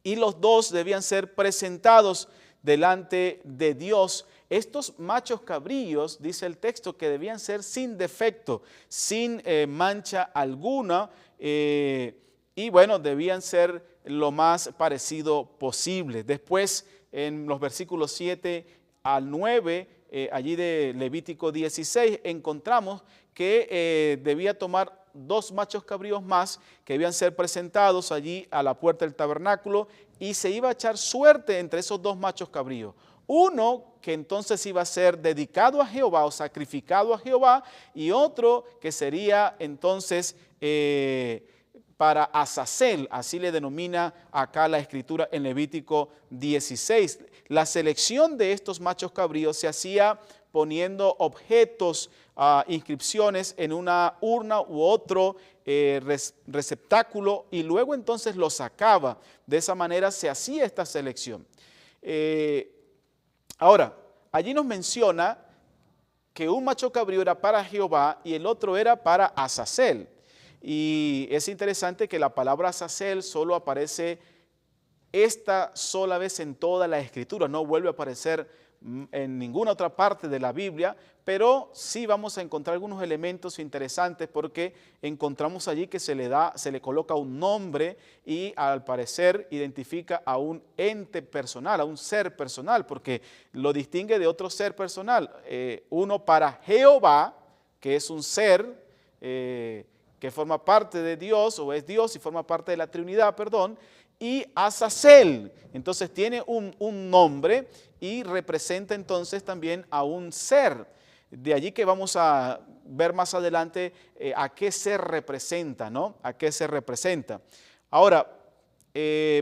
y los 2 debían ser presentados delante de Dios. Estos machos cabríos, dice el texto, que debían ser sin defecto, sin mancha alguna, y bueno, debían ser lo más parecido posible. Después, en los versículos 7 al 9, allí de Levítico 16, encontramos que debía tomar 2 machos cabríos más que debían ser presentados allí a la puerta del tabernáculo y se iba a echar suerte entre esos 2 machos cabríos. Uno que entonces iba a ser dedicado a Jehová o sacrificado a Jehová y otro que sería entonces para Azazel, así le denomina acá la escritura en Levítico 16. La selección de estos machos cabríos se hacía poniendo objetos, inscripciones en una urna u otro receptáculo y luego entonces lo sacaba. De esa manera se hacía esta selección. Ahora, allí nos menciona que un macho cabrío era para Jehová y el otro era para Azazel. Y es interesante que la palabra Azazel solo aparece esta sola vez en toda la Escritura, no vuelve a aparecer en ninguna otra parte de la Biblia, pero sí vamos a encontrar algunos elementos interesantes porque encontramos allí que se le coloca un nombre y al parecer identifica a un ente personal, a un ser personal, porque lo distingue de otro ser personal. Uno para Jehová, que es un ser que forma parte de Dios, o es Dios y forma parte de la Trinidad, perdón, y Azazel, entonces tiene un nombre y representa entonces también a un ser. De allí que vamos a ver más adelante a qué ser representa, ¿no? A qué se representa. Ahora,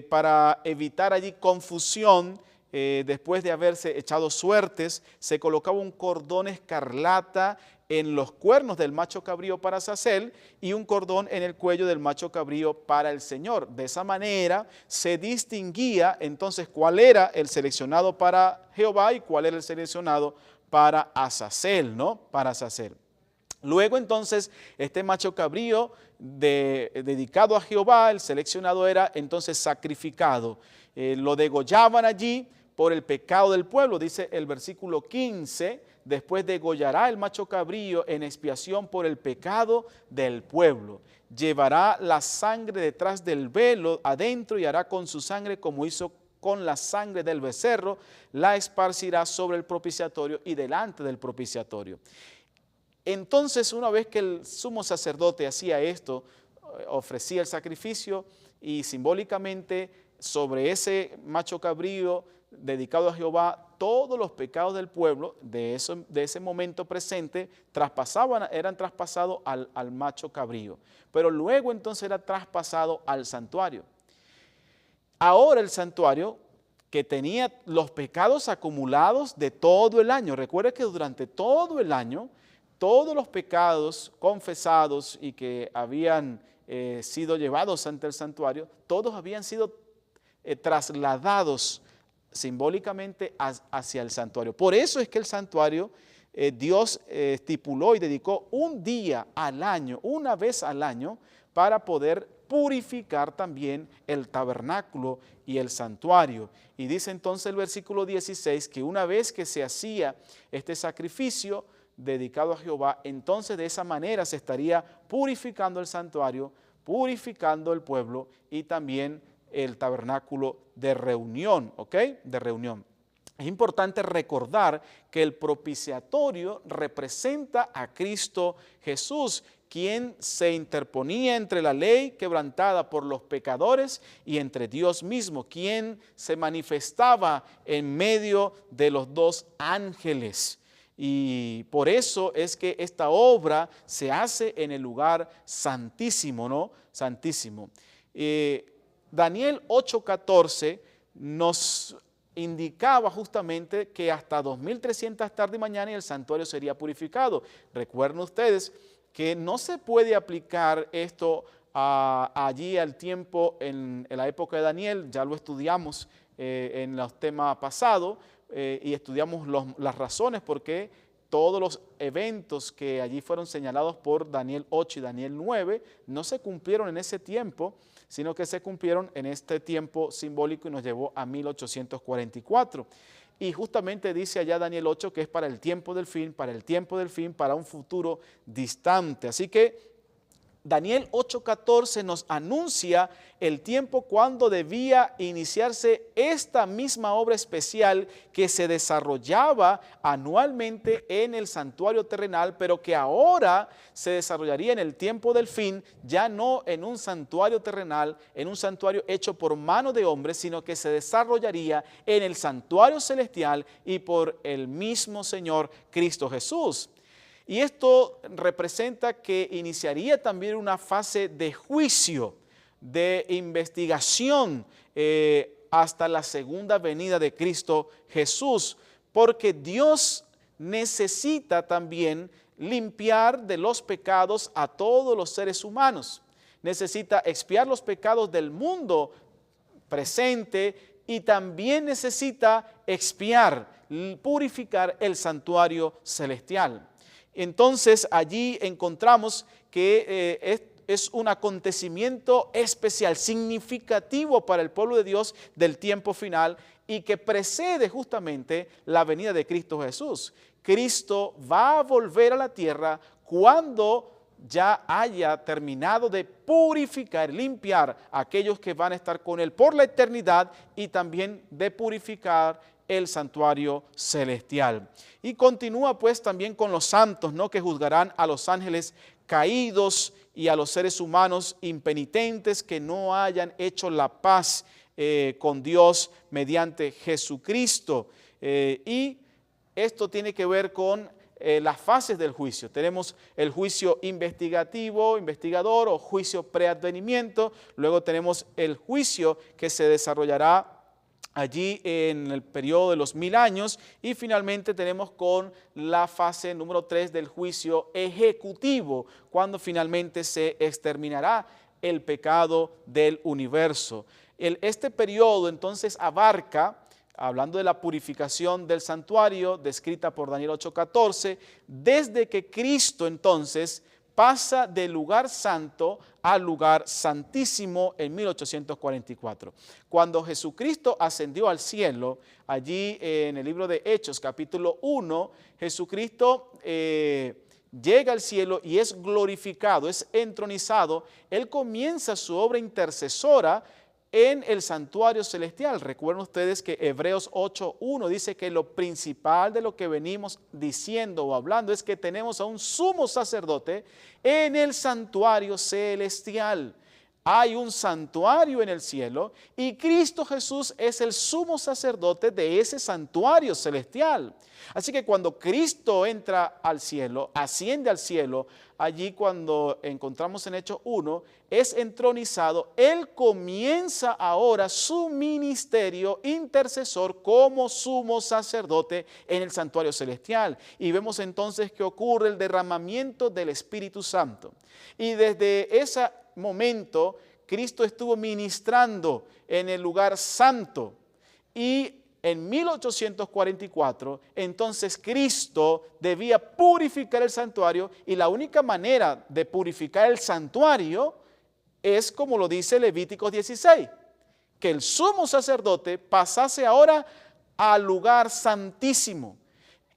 para evitar allí confusión, después de haberse echado suertes, se colocaba un cordón escarlata en los cuernos del macho cabrío para Azazel y un cordón en el cuello del macho cabrío para el Señor. De esa manera se distinguía entonces cuál era el seleccionado para Jehová y cuál era el seleccionado para Azazel, ¿no? Para Azazel. Luego entonces este macho cabrío dedicado a Jehová, el seleccionado era entonces sacrificado. Lo degollaban allí por el pecado del pueblo, dice el versículo 15, después degollará el macho cabrío en expiación por el pecado del pueblo. Llevará la sangre detrás del velo adentro y hará con su sangre como hizo con la sangre del becerro, la esparcirá sobre el propiciatorio y delante del propiciatorio. Entonces, una vez que el sumo sacerdote hacía esto, ofrecía el sacrificio y simbólicamente sobre ese macho cabrío dedicado a Jehová, todos los pecados del pueblo de ese momento presente eran traspasados al macho cabrío, pero luego entonces era traspasado al santuario. Ahora el santuario, que tenía los pecados acumulados de todo el año, recuerda que durante todo el año, todos los pecados confesados y que habían sido llevados ante el santuario, todos habían sido trasladados simbólicamente hacia el santuario. Por eso es que el santuario Dios estipuló y dedicó un día al año, una vez al año, para poder purificar también el tabernáculo y el santuario. Y dice entonces el versículo 16 que una vez que se hacía este sacrificio dedicado a Jehová, entonces de esa manera se estaría purificando el santuario, purificando el pueblo y también el tabernáculo de reunión, ¿ok? De reunión. Es importante recordar que el propiciatorio representa a Cristo Jesús, quien se interponía entre la ley quebrantada por los pecadores y entre Dios mismo, quien se manifestaba en medio de los dos ángeles. Y por eso es que esta obra se hace en el lugar santísimo, ¿no? Santísimo. Daniel 8:14 nos indicaba justamente que hasta 2300 tarde y mañana y el santuario sería purificado. Recuerden ustedes que no se puede aplicar esto allí al tiempo en la época de Daniel, ya lo estudiamos en los temas pasados y estudiamos las razones por qué todos los eventos que allí fueron señalados por Daniel 8 y Daniel 9 no se cumplieron en ese tiempo, sino que se cumplieron en este tiempo simbólico y nos llevó a 1844. Y justamente dice allá Daniel 8 que es para el tiempo del fin, para un futuro distante. Así que Daniel 8:14 nos anuncia el tiempo cuando debía iniciarse esta misma obra especial que se desarrollaba anualmente en el santuario terrenal, pero que ahora se desarrollaría en el tiempo del fin, ya no en un santuario terrenal, en un santuario hecho por mano de hombres, sino que se desarrollaría en el santuario celestial y por el mismo Señor Cristo Jesús. Y esto representa que iniciaría también una fase de juicio, de investigación hasta la segunda venida de Cristo Jesús, porque Dios necesita también limpiar de los pecados a todos los seres humanos. Necesita expiar los pecados del mundo presente y también necesita expiar, purificar el santuario celestial. Entonces allí encontramos que es un acontecimiento especial, significativo para el pueblo de Dios del tiempo final y que precede justamente la venida de Cristo Jesús. Cristo va a volver a la tierra cuando ya haya terminado de purificar, limpiar a aquellos que van a estar con Él por la eternidad y también de purificar el santuario celestial. Y continúa pues también con los santos, ¿no?, que juzgarán a los ángeles caídos y a los seres humanos impenitentes que no hayan hecho la paz con Dios mediante Jesucristo. Y esto tiene que ver con las fases del juicio. Tenemos el juicio investigativo, investigador o juicio preadvenimiento. Luego tenemos el juicio que se desarrollará allí en el periodo de los 1000 años y finalmente tenemos con la fase número 3 del juicio ejecutivo, cuando finalmente se exterminará el pecado del universo. Este periodo entonces abarca, hablando de la purificación del santuario descrita por Daniel 8:14, desde que Cristo entonces pasa del lugar santo al lugar santísimo en 1844. Cuando Jesucristo ascendió al cielo, allí en el libro de Hechos capítulo 1, Jesucristo llega al cielo y es glorificado, es entronizado. Él comienza su obra intercesora en el santuario celestial. Recuerden ustedes que Hebreos 8:1 dice que lo principal de lo que venimos diciendo o hablando es que tenemos a un sumo sacerdote en el santuario celestial. Hay un santuario en el cielo y Cristo Jesús es el sumo sacerdote de ese santuario celestial. Así que cuando Cristo entra al cielo, asciende al cielo, allí cuando encontramos en Hechos 1, es entronizado. Él comienza ahora su ministerio intercesor como sumo sacerdote en el santuario celestial. Y vemos entonces que ocurre el derramamiento del Espíritu Santo. Y desde ese momento, Cristo estuvo ministrando en el lugar santo. Y en 1844, entonces Cristo debía purificar el santuario y la única manera de purificar el santuario es como lo dice Levítico 16, que el sumo sacerdote pasase ahora al lugar santísimo.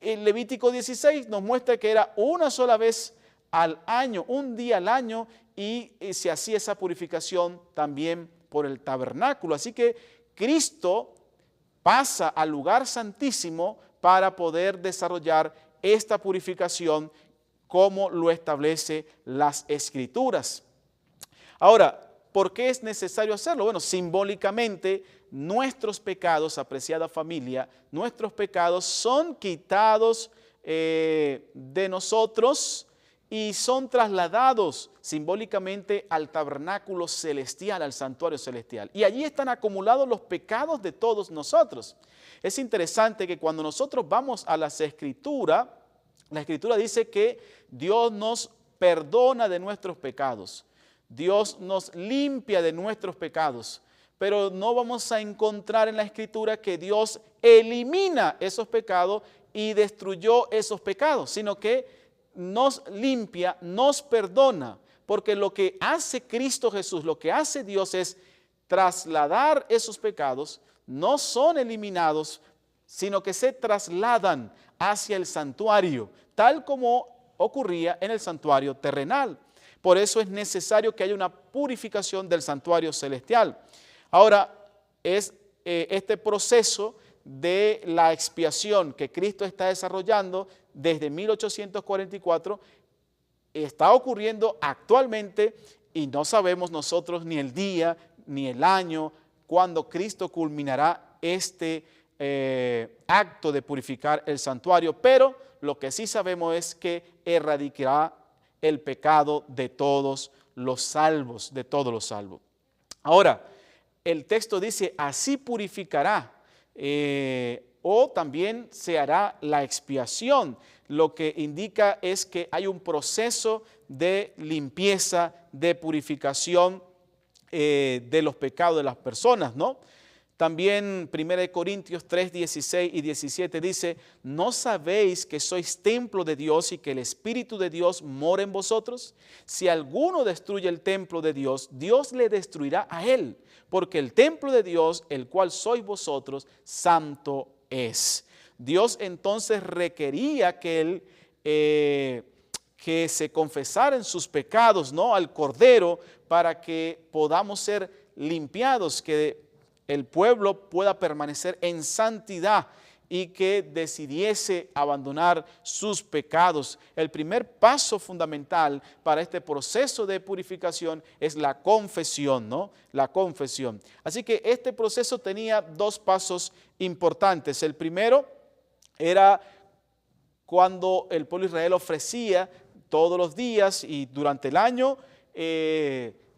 El Levítico 16 nos muestra que era una sola vez al año, un día al año, y se hacía esa purificación también por el tabernáculo. Así que Cristo pasa al lugar santísimo para poder desarrollar esta purificación como lo establece las Escrituras. Ahora, ¿por qué es necesario hacerlo? Bueno, simbólicamente nuestros pecados, apreciada familia, nuestros pecados son quitados de nosotros y son trasladados simbólicamente al tabernáculo celestial, al santuario celestial. Y allí están acumulados los pecados de todos nosotros. Es interesante que cuando nosotros vamos a las Escrituras, la Escritura dice que Dios nos perdona de nuestros pecados. Dios nos limpia de nuestros pecados, pero no vamos a encontrar en la Escritura que Dios elimina esos pecados y destruyó esos pecados, sino que nos limpia, nos perdona, porque lo que hace Cristo Jesús, lo que hace Dios es trasladar esos pecados, no son eliminados, sino que se trasladan hacia el santuario, tal como ocurría en el santuario terrenal. Por eso es necesario que haya una purificación del santuario celestial. Ahora, es este proceso de la expiación que Cristo está desarrollando desde 1844, está ocurriendo actualmente y no sabemos nosotros ni el día ni el año cuando Cristo culminará este acto de purificar el santuario, pero lo que sí sabemos es que erradicará el pecado de todos los salvos, de todos los salvos. Ahora, el texto dice, así purificará, o también se hará la expiación. Lo que indica es que hay un proceso de limpieza, de purificación de los pecados de las personas, ¿no? También 1 Corintios 3, 16 y 17 dice, ¿no sabéis que sois templo de Dios y que el Espíritu de Dios mora en vosotros? Si alguno destruye el templo de Dios, Dios le destruirá a él, porque el templo de Dios, el cual sois vosotros, santo es. Dios entonces requería que él que se confesaran sus pecados, ¿no?, al Cordero, para que podamos ser limpiados, que el pueblo pueda permanecer en santidad y que decidiese abandonar sus pecados. El primer paso fundamental para este proceso de purificación es la confesión, ¿no? La confesión. Así que este proceso tenía dos pasos importantes. El primero era cuando el pueblo de Israel ofrecía todos los días y durante el año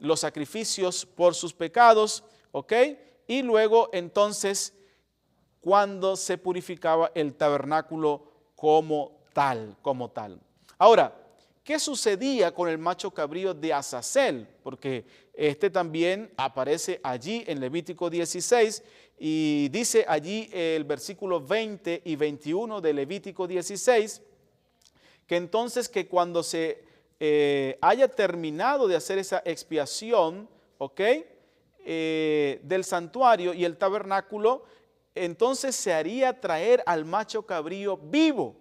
los sacrificios por sus pecados, ¿ok? Y luego entonces cuando se purificaba el tabernáculo como tal. Ahora, ¿qué sucedía con el macho cabrío de Azazel? Porque este también aparece allí en Levítico 16 y dice allí el versículo 20 y 21 de Levítico 16, que entonces que cuando se haya terminado de hacer esa expiación, ¿ok?, del santuario y el tabernáculo, entonces se haría traer al macho cabrío vivo,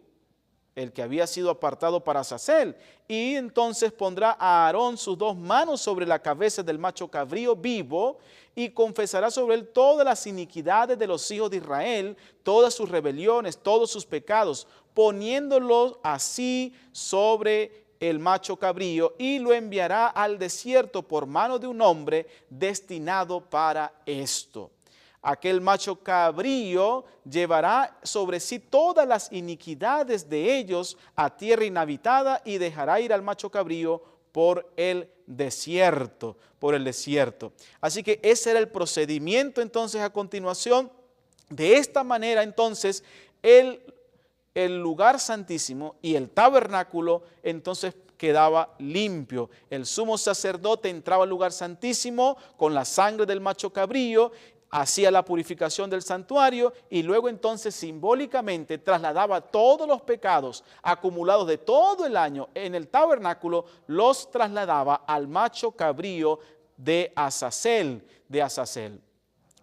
el que había sido apartado para Azazel, y entonces pondrá a Aarón sus dos manos sobre la cabeza del macho cabrío vivo y confesará sobre él todas las iniquidades de los hijos de Israel, todas sus rebeliones, todos sus pecados, poniéndolo así sobre el macho cabrío, y lo enviará al desierto por mano de un hombre destinado para esto. Aquel macho cabrío llevará sobre sí todas las iniquidades de ellos a tierra inhabitada y dejará ir al macho cabrío por el desierto, Así que ese era el procedimiento entonces a continuación. De esta manera entonces el lugar santísimo y el tabernáculo entonces quedaba limpio. El sumo sacerdote entraba al lugar santísimo con la sangre del macho cabrío, hacía la purificación del santuario y luego entonces simbólicamente trasladaba todos los pecados acumulados de todo el año en el tabernáculo, los trasladaba al macho cabrío de Azazel.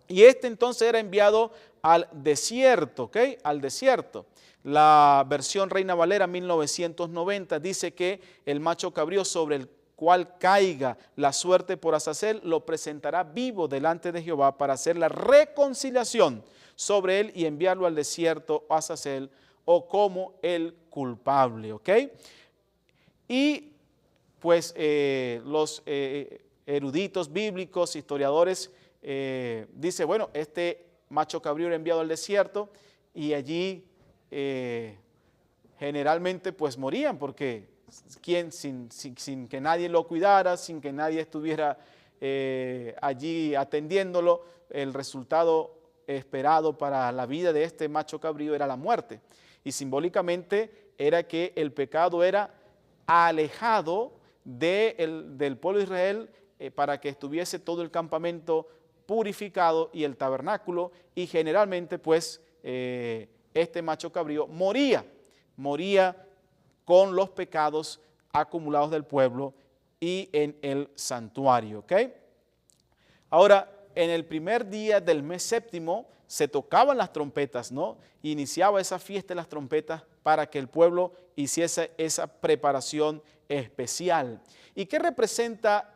Y este entonces era enviado al desierto, ¿ok? Al desierto. La versión Reina Valera 1990 dice que el macho cabrío sobre el cual caiga la suerte por Azazel, lo presentará vivo delante de Jehová para hacer la reconciliación sobre él y enviarlo al desierto a Azazel o como el culpable. ¿Ok? Y pues los eruditos bíblicos, historiadores, dice, bueno, este macho cabrío era enviado al desierto y allí generalmente pues morían, porque sin que nadie lo cuidara, sin que nadie estuviera allí atendiéndolo, el resultado esperado para la vida de este macho cabrío era la muerte. Y simbólicamente era que el pecado era alejado del pueblo de Israel para que estuviese todo el campamento purificado y el tabernáculo, y generalmente pues este macho cabrío moría con los pecados acumulados del pueblo y en el santuario. ¿Ok? Ahora, en el primer día del mes séptimo se tocaban las trompetas, ¿no? Iniciaba esa fiesta de las trompetas para que el pueblo hiciese esa preparación especial. ¿Y qué representa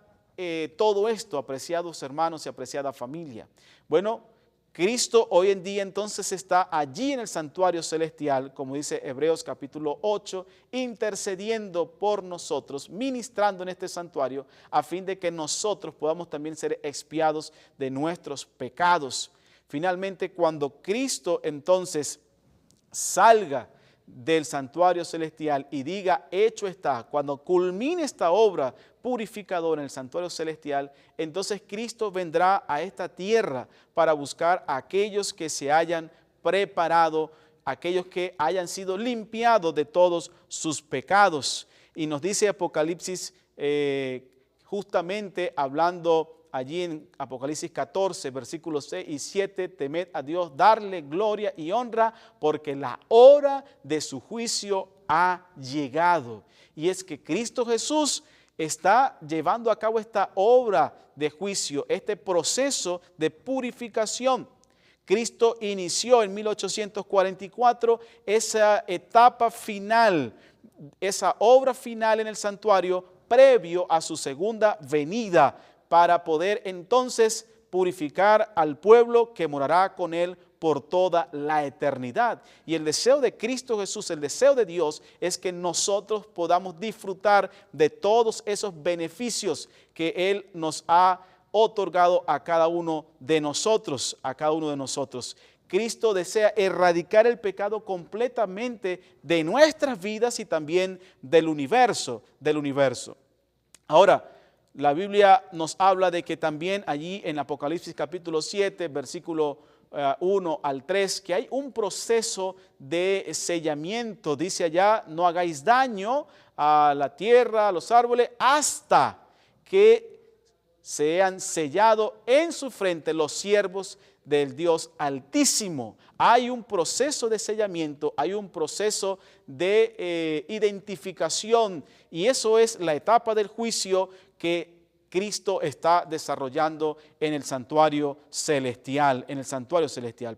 todo esto, apreciados hermanos y apreciada familia? Bueno, Cristo hoy en día entonces está allí en el santuario celestial, como dice Hebreos capítulo 8, intercediendo por nosotros, ministrando en este santuario, a fin de que nosotros podamos también ser expiados de nuestros pecados. Finalmente, cuando Cristo entonces salga del santuario celestial y diga, hecho está, cuando culmine esta obra purificadora en el santuario celestial, entonces Cristo vendrá a esta tierra para buscar a aquellos que se hayan preparado, aquellos que hayan sido limpiados de todos sus pecados. Y nos dice Apocalipsis, justamente hablando allí en Apocalipsis 14, versículos 6 y 7, temed a Dios, darle gloria y honra, porque la hora de su juicio ha llegado. Y es que Cristo Jesús está llevando a cabo esta obra de juicio, este proceso de purificación. Cristo inició en 1844 esa etapa final, esa obra final en el santuario previo a su segunda venida, para poder entonces purificar al pueblo que morará con él por toda la eternidad. Y el deseo de Cristo Jesús, el deseo de Dios, es que nosotros podamos disfrutar de todos esos beneficios que Él nos ha otorgado a cada uno de nosotros, Cristo desea erradicar el pecado completamente de nuestras vidas y también del universo. Ahora, la Biblia nos habla de que también allí en Apocalipsis capítulo 7, versículo 1 al 3, que hay un proceso de sellamiento. Dice allá, no hagáis daño a la tierra, a los árboles, hasta que sean sellados en su frente los siervos del Dios Altísimo. Hay un proceso de sellamiento, hay un proceso de identificación, y eso es la etapa del juicio que Cristo está desarrollando en el santuario celestial,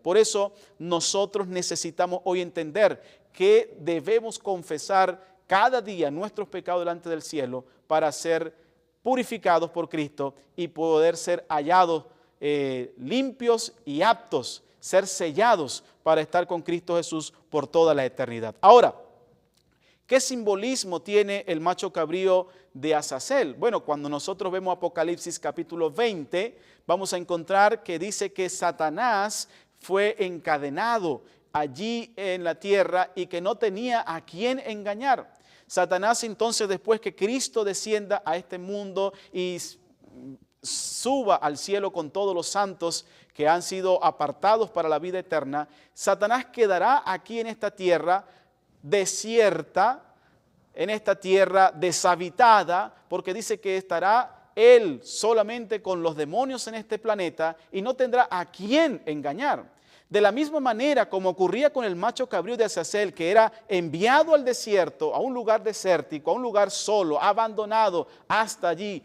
Por eso nosotros necesitamos hoy entender que debemos confesar cada día nuestros pecados delante del cielo para ser purificados por Cristo y poder ser hallados limpios y aptos, ser sellados para estar con Cristo Jesús por toda la eternidad. Ahora, ¿qué simbolismo tiene el macho cabrío de Azazel? Bueno, cuando nosotros vemos Apocalipsis capítulo 20, vamos a encontrar que dice que Satanás fue encadenado allí en la tierra y que no tenía a quién engañar. Satanás entonces, después que Cristo descienda a este mundo y suba al cielo con todos los santos que han sido apartados para la vida eterna, Satanás quedará aquí en esta tierra desierta, en esta tierra deshabitada, porque dice que estará él solamente con los demonios en este planeta y no tendrá a quién engañar. De la misma manera como ocurría con el macho cabrío de Azazel, que era enviado al desierto, a un lugar desértico, a un lugar solo, abandonado, hasta allí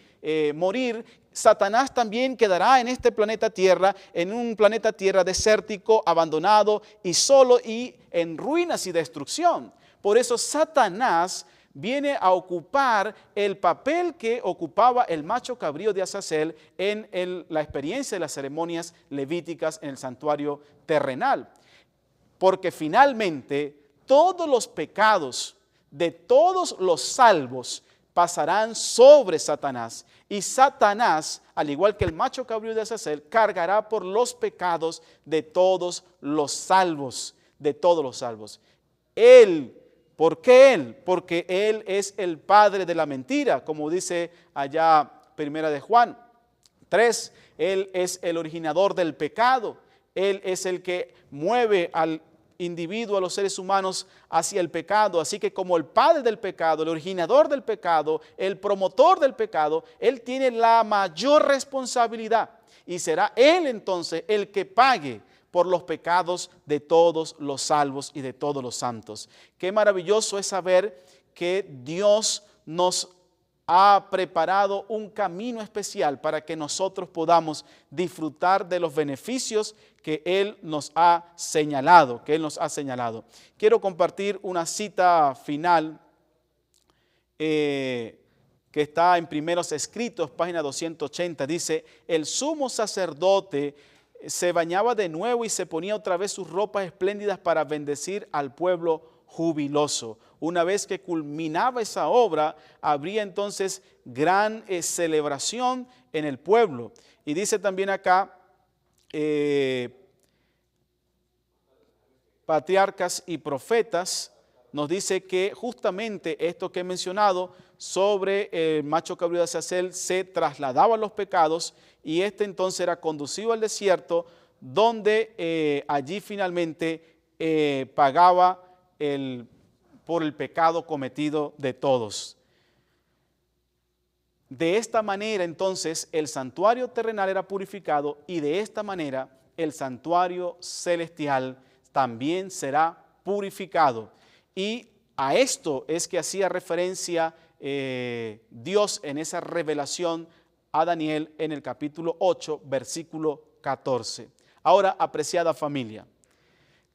morir, Satanás también quedará en este planeta Tierra, en un planeta Tierra desértico, abandonado y solo y en ruinas y destrucción. Por eso Satanás viene a ocupar el papel que ocupaba el macho cabrío de Azazel en la experiencia de las ceremonias levíticas en el santuario terrenal. Porque finalmente todos los pecados de todos los salvos pasarán sobre Satanás. Y Satanás, al igual que el macho cabrío de Azazel, cargará por los pecados de todos los salvos. De todos los salvos. Él, ¿por qué él? Porque él es el padre de la mentira, como dice allá Primera de Juan 3. Él es el originador del pecado. Él es el que mueve al individuo, a los seres humanos hacia el pecado. Así que como el padre del pecado, el originador del pecado, el promotor del pecado, él tiene la mayor responsabilidad y será él entonces el que pague por los pecados de todos los salvos y de todos los santos. Qué maravilloso es saber que Dios nos ha preparado un camino especial para que nosotros podamos disfrutar de los beneficios que Él nos ha señalado, Quiero compartir una cita final que está en Primeros Escritos, página 280. Dice: el sumo sacerdote se bañaba de nuevo y se ponía otra vez sus ropas espléndidas para bendecir al pueblo jubiloso. Una vez que culminaba esa obra, habría entonces gran celebración en el pueblo. Y dice también acá, Patriarcas y Profetas, nos dice que justamente esto que he mencionado sobre el macho cabrío de Azazel se trasladaban los pecados y este entonces era conducido al desierto, donde allí finalmente pagaba por el pecado cometido de todos. De esta manera entonces el santuario terrenal era purificado y de esta manera el santuario celestial también será purificado. Y a esto es que hacía referencia Dios en esa revelación a Daniel en el capítulo 8, versículo 14. Ahora, apreciada familia,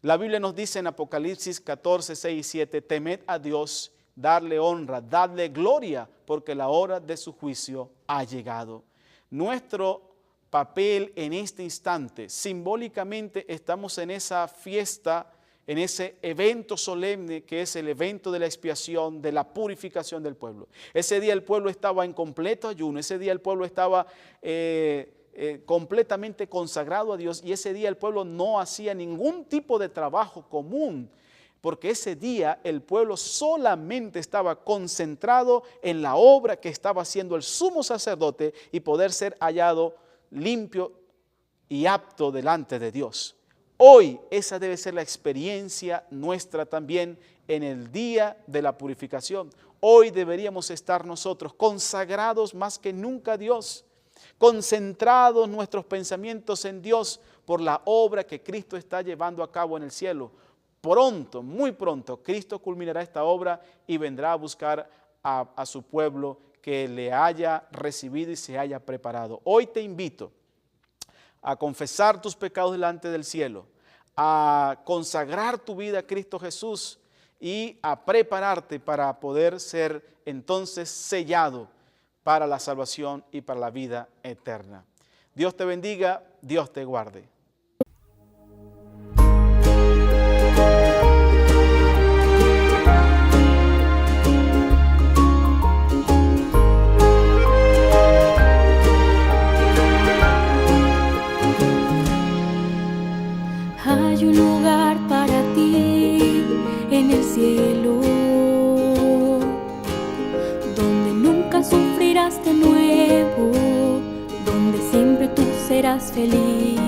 la Biblia nos dice en Apocalipsis 14, 6 y 7, temed a Dios, darle honra, dadle gloria, porque la hora de su juicio ha llegado. Nuestro papel en este instante, simbólicamente estamos en esa fiesta, en ese evento solemne que es el evento de la expiación, de la purificación del pueblo. Ese día el pueblo estaba en completo ayuno, ese día el pueblo estaba completamente consagrado a Dios y ese día el pueblo no hacía ningún tipo de trabajo común, porque ese día el pueblo solamente estaba concentrado en la obra que estaba haciendo el sumo sacerdote y poder ser hallado limpio y apto delante de Dios. Hoy esa debe ser la experiencia nuestra también en el día de la purificación. Hoy deberíamos estar nosotros consagrados más que nunca a Dios, concentrados nuestros pensamientos en Dios por la obra que Cristo está llevando a cabo en el cielo. Pronto, muy pronto, Cristo culminará esta obra y vendrá a buscar a su pueblo que le haya recibido y se haya preparado. Hoy te invito a confesar tus pecados delante del cielo, a consagrar tu vida a Cristo Jesús y a prepararte para poder ser entonces sellado para la salvación y para la vida eterna. Dios te bendiga, Dios te guarde. Hay un lugar para ti en el cielo, donde nunca sufrirás de nuevo, donde siempre tú serás feliz.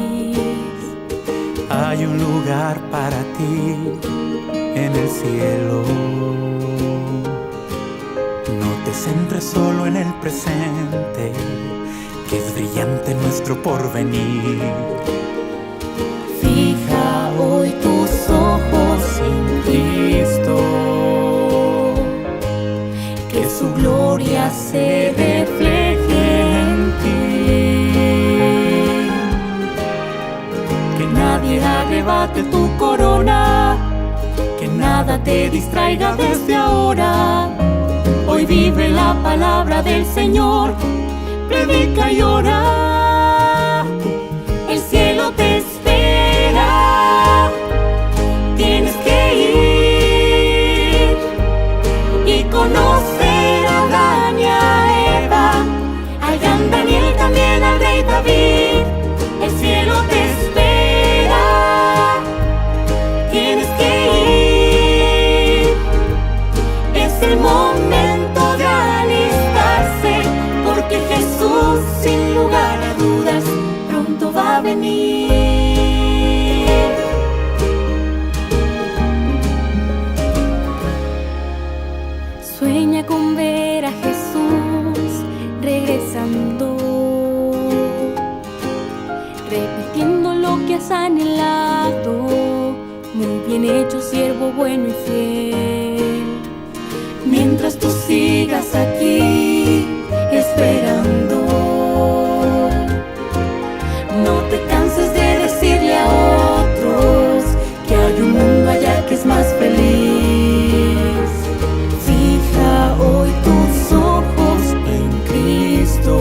Hay un lugar para ti en el cielo. No te centres solo en el presente, que es brillante nuestro porvenir. Fija hoy tus ojos en Cristo, que su gloria se refleje en ti. Que nadie arrebate tu corona, que nada te distraiga desde ahora. Hoy vive la palabra del Señor, predica y ora. El cielo te espera, tienes que ir y conocer a Adán y a Eva, al gran Daniel, también al rey David. El cielo te espera, tienes que ir. Es el momento de alistarse, porque Jesús, sin lugar a dudas, pronto va a venir. Sueña con ver a Jesús regresando, repitiendo lo que has anhelado. Muy bien hecho, siervo bueno y fiel. Mientras tú sigas aquí esperando, no te canses de decirle a otros que hay un mundo allá que es más feliz. Fija hoy tus ojos en Cristo,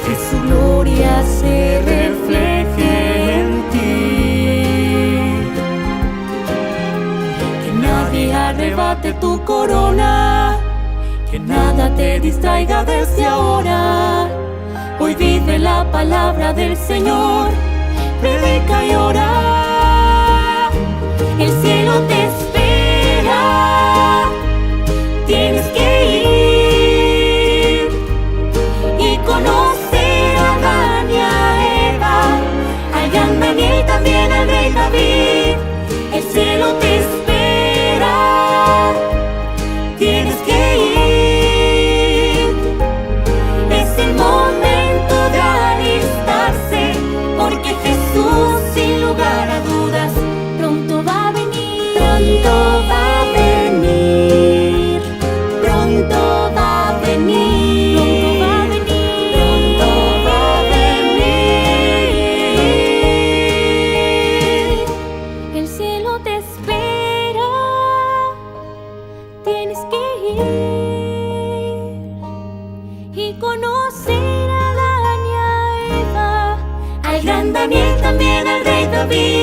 que su gloria se refleje en ti. Que nadie arrebate tu corona, que nada te distraiga desde ahora. Hoy vive la palabra del Señor, predica y ora. El cielo te espera, tienes que ir y conocer a Adán y a Eva, al gran Daniel, también al rey David. El cielo te espera, tienes que ir. Es el momento de alistarse, porque Jesús, sin lugar a dudas, pronto va a venir. Pronto va a venir, pronto va a venir, pronto va a venir. El cielo te espera, tienes que ir y conocer a Adán y a Eva, al gran Daniel, también al rey David.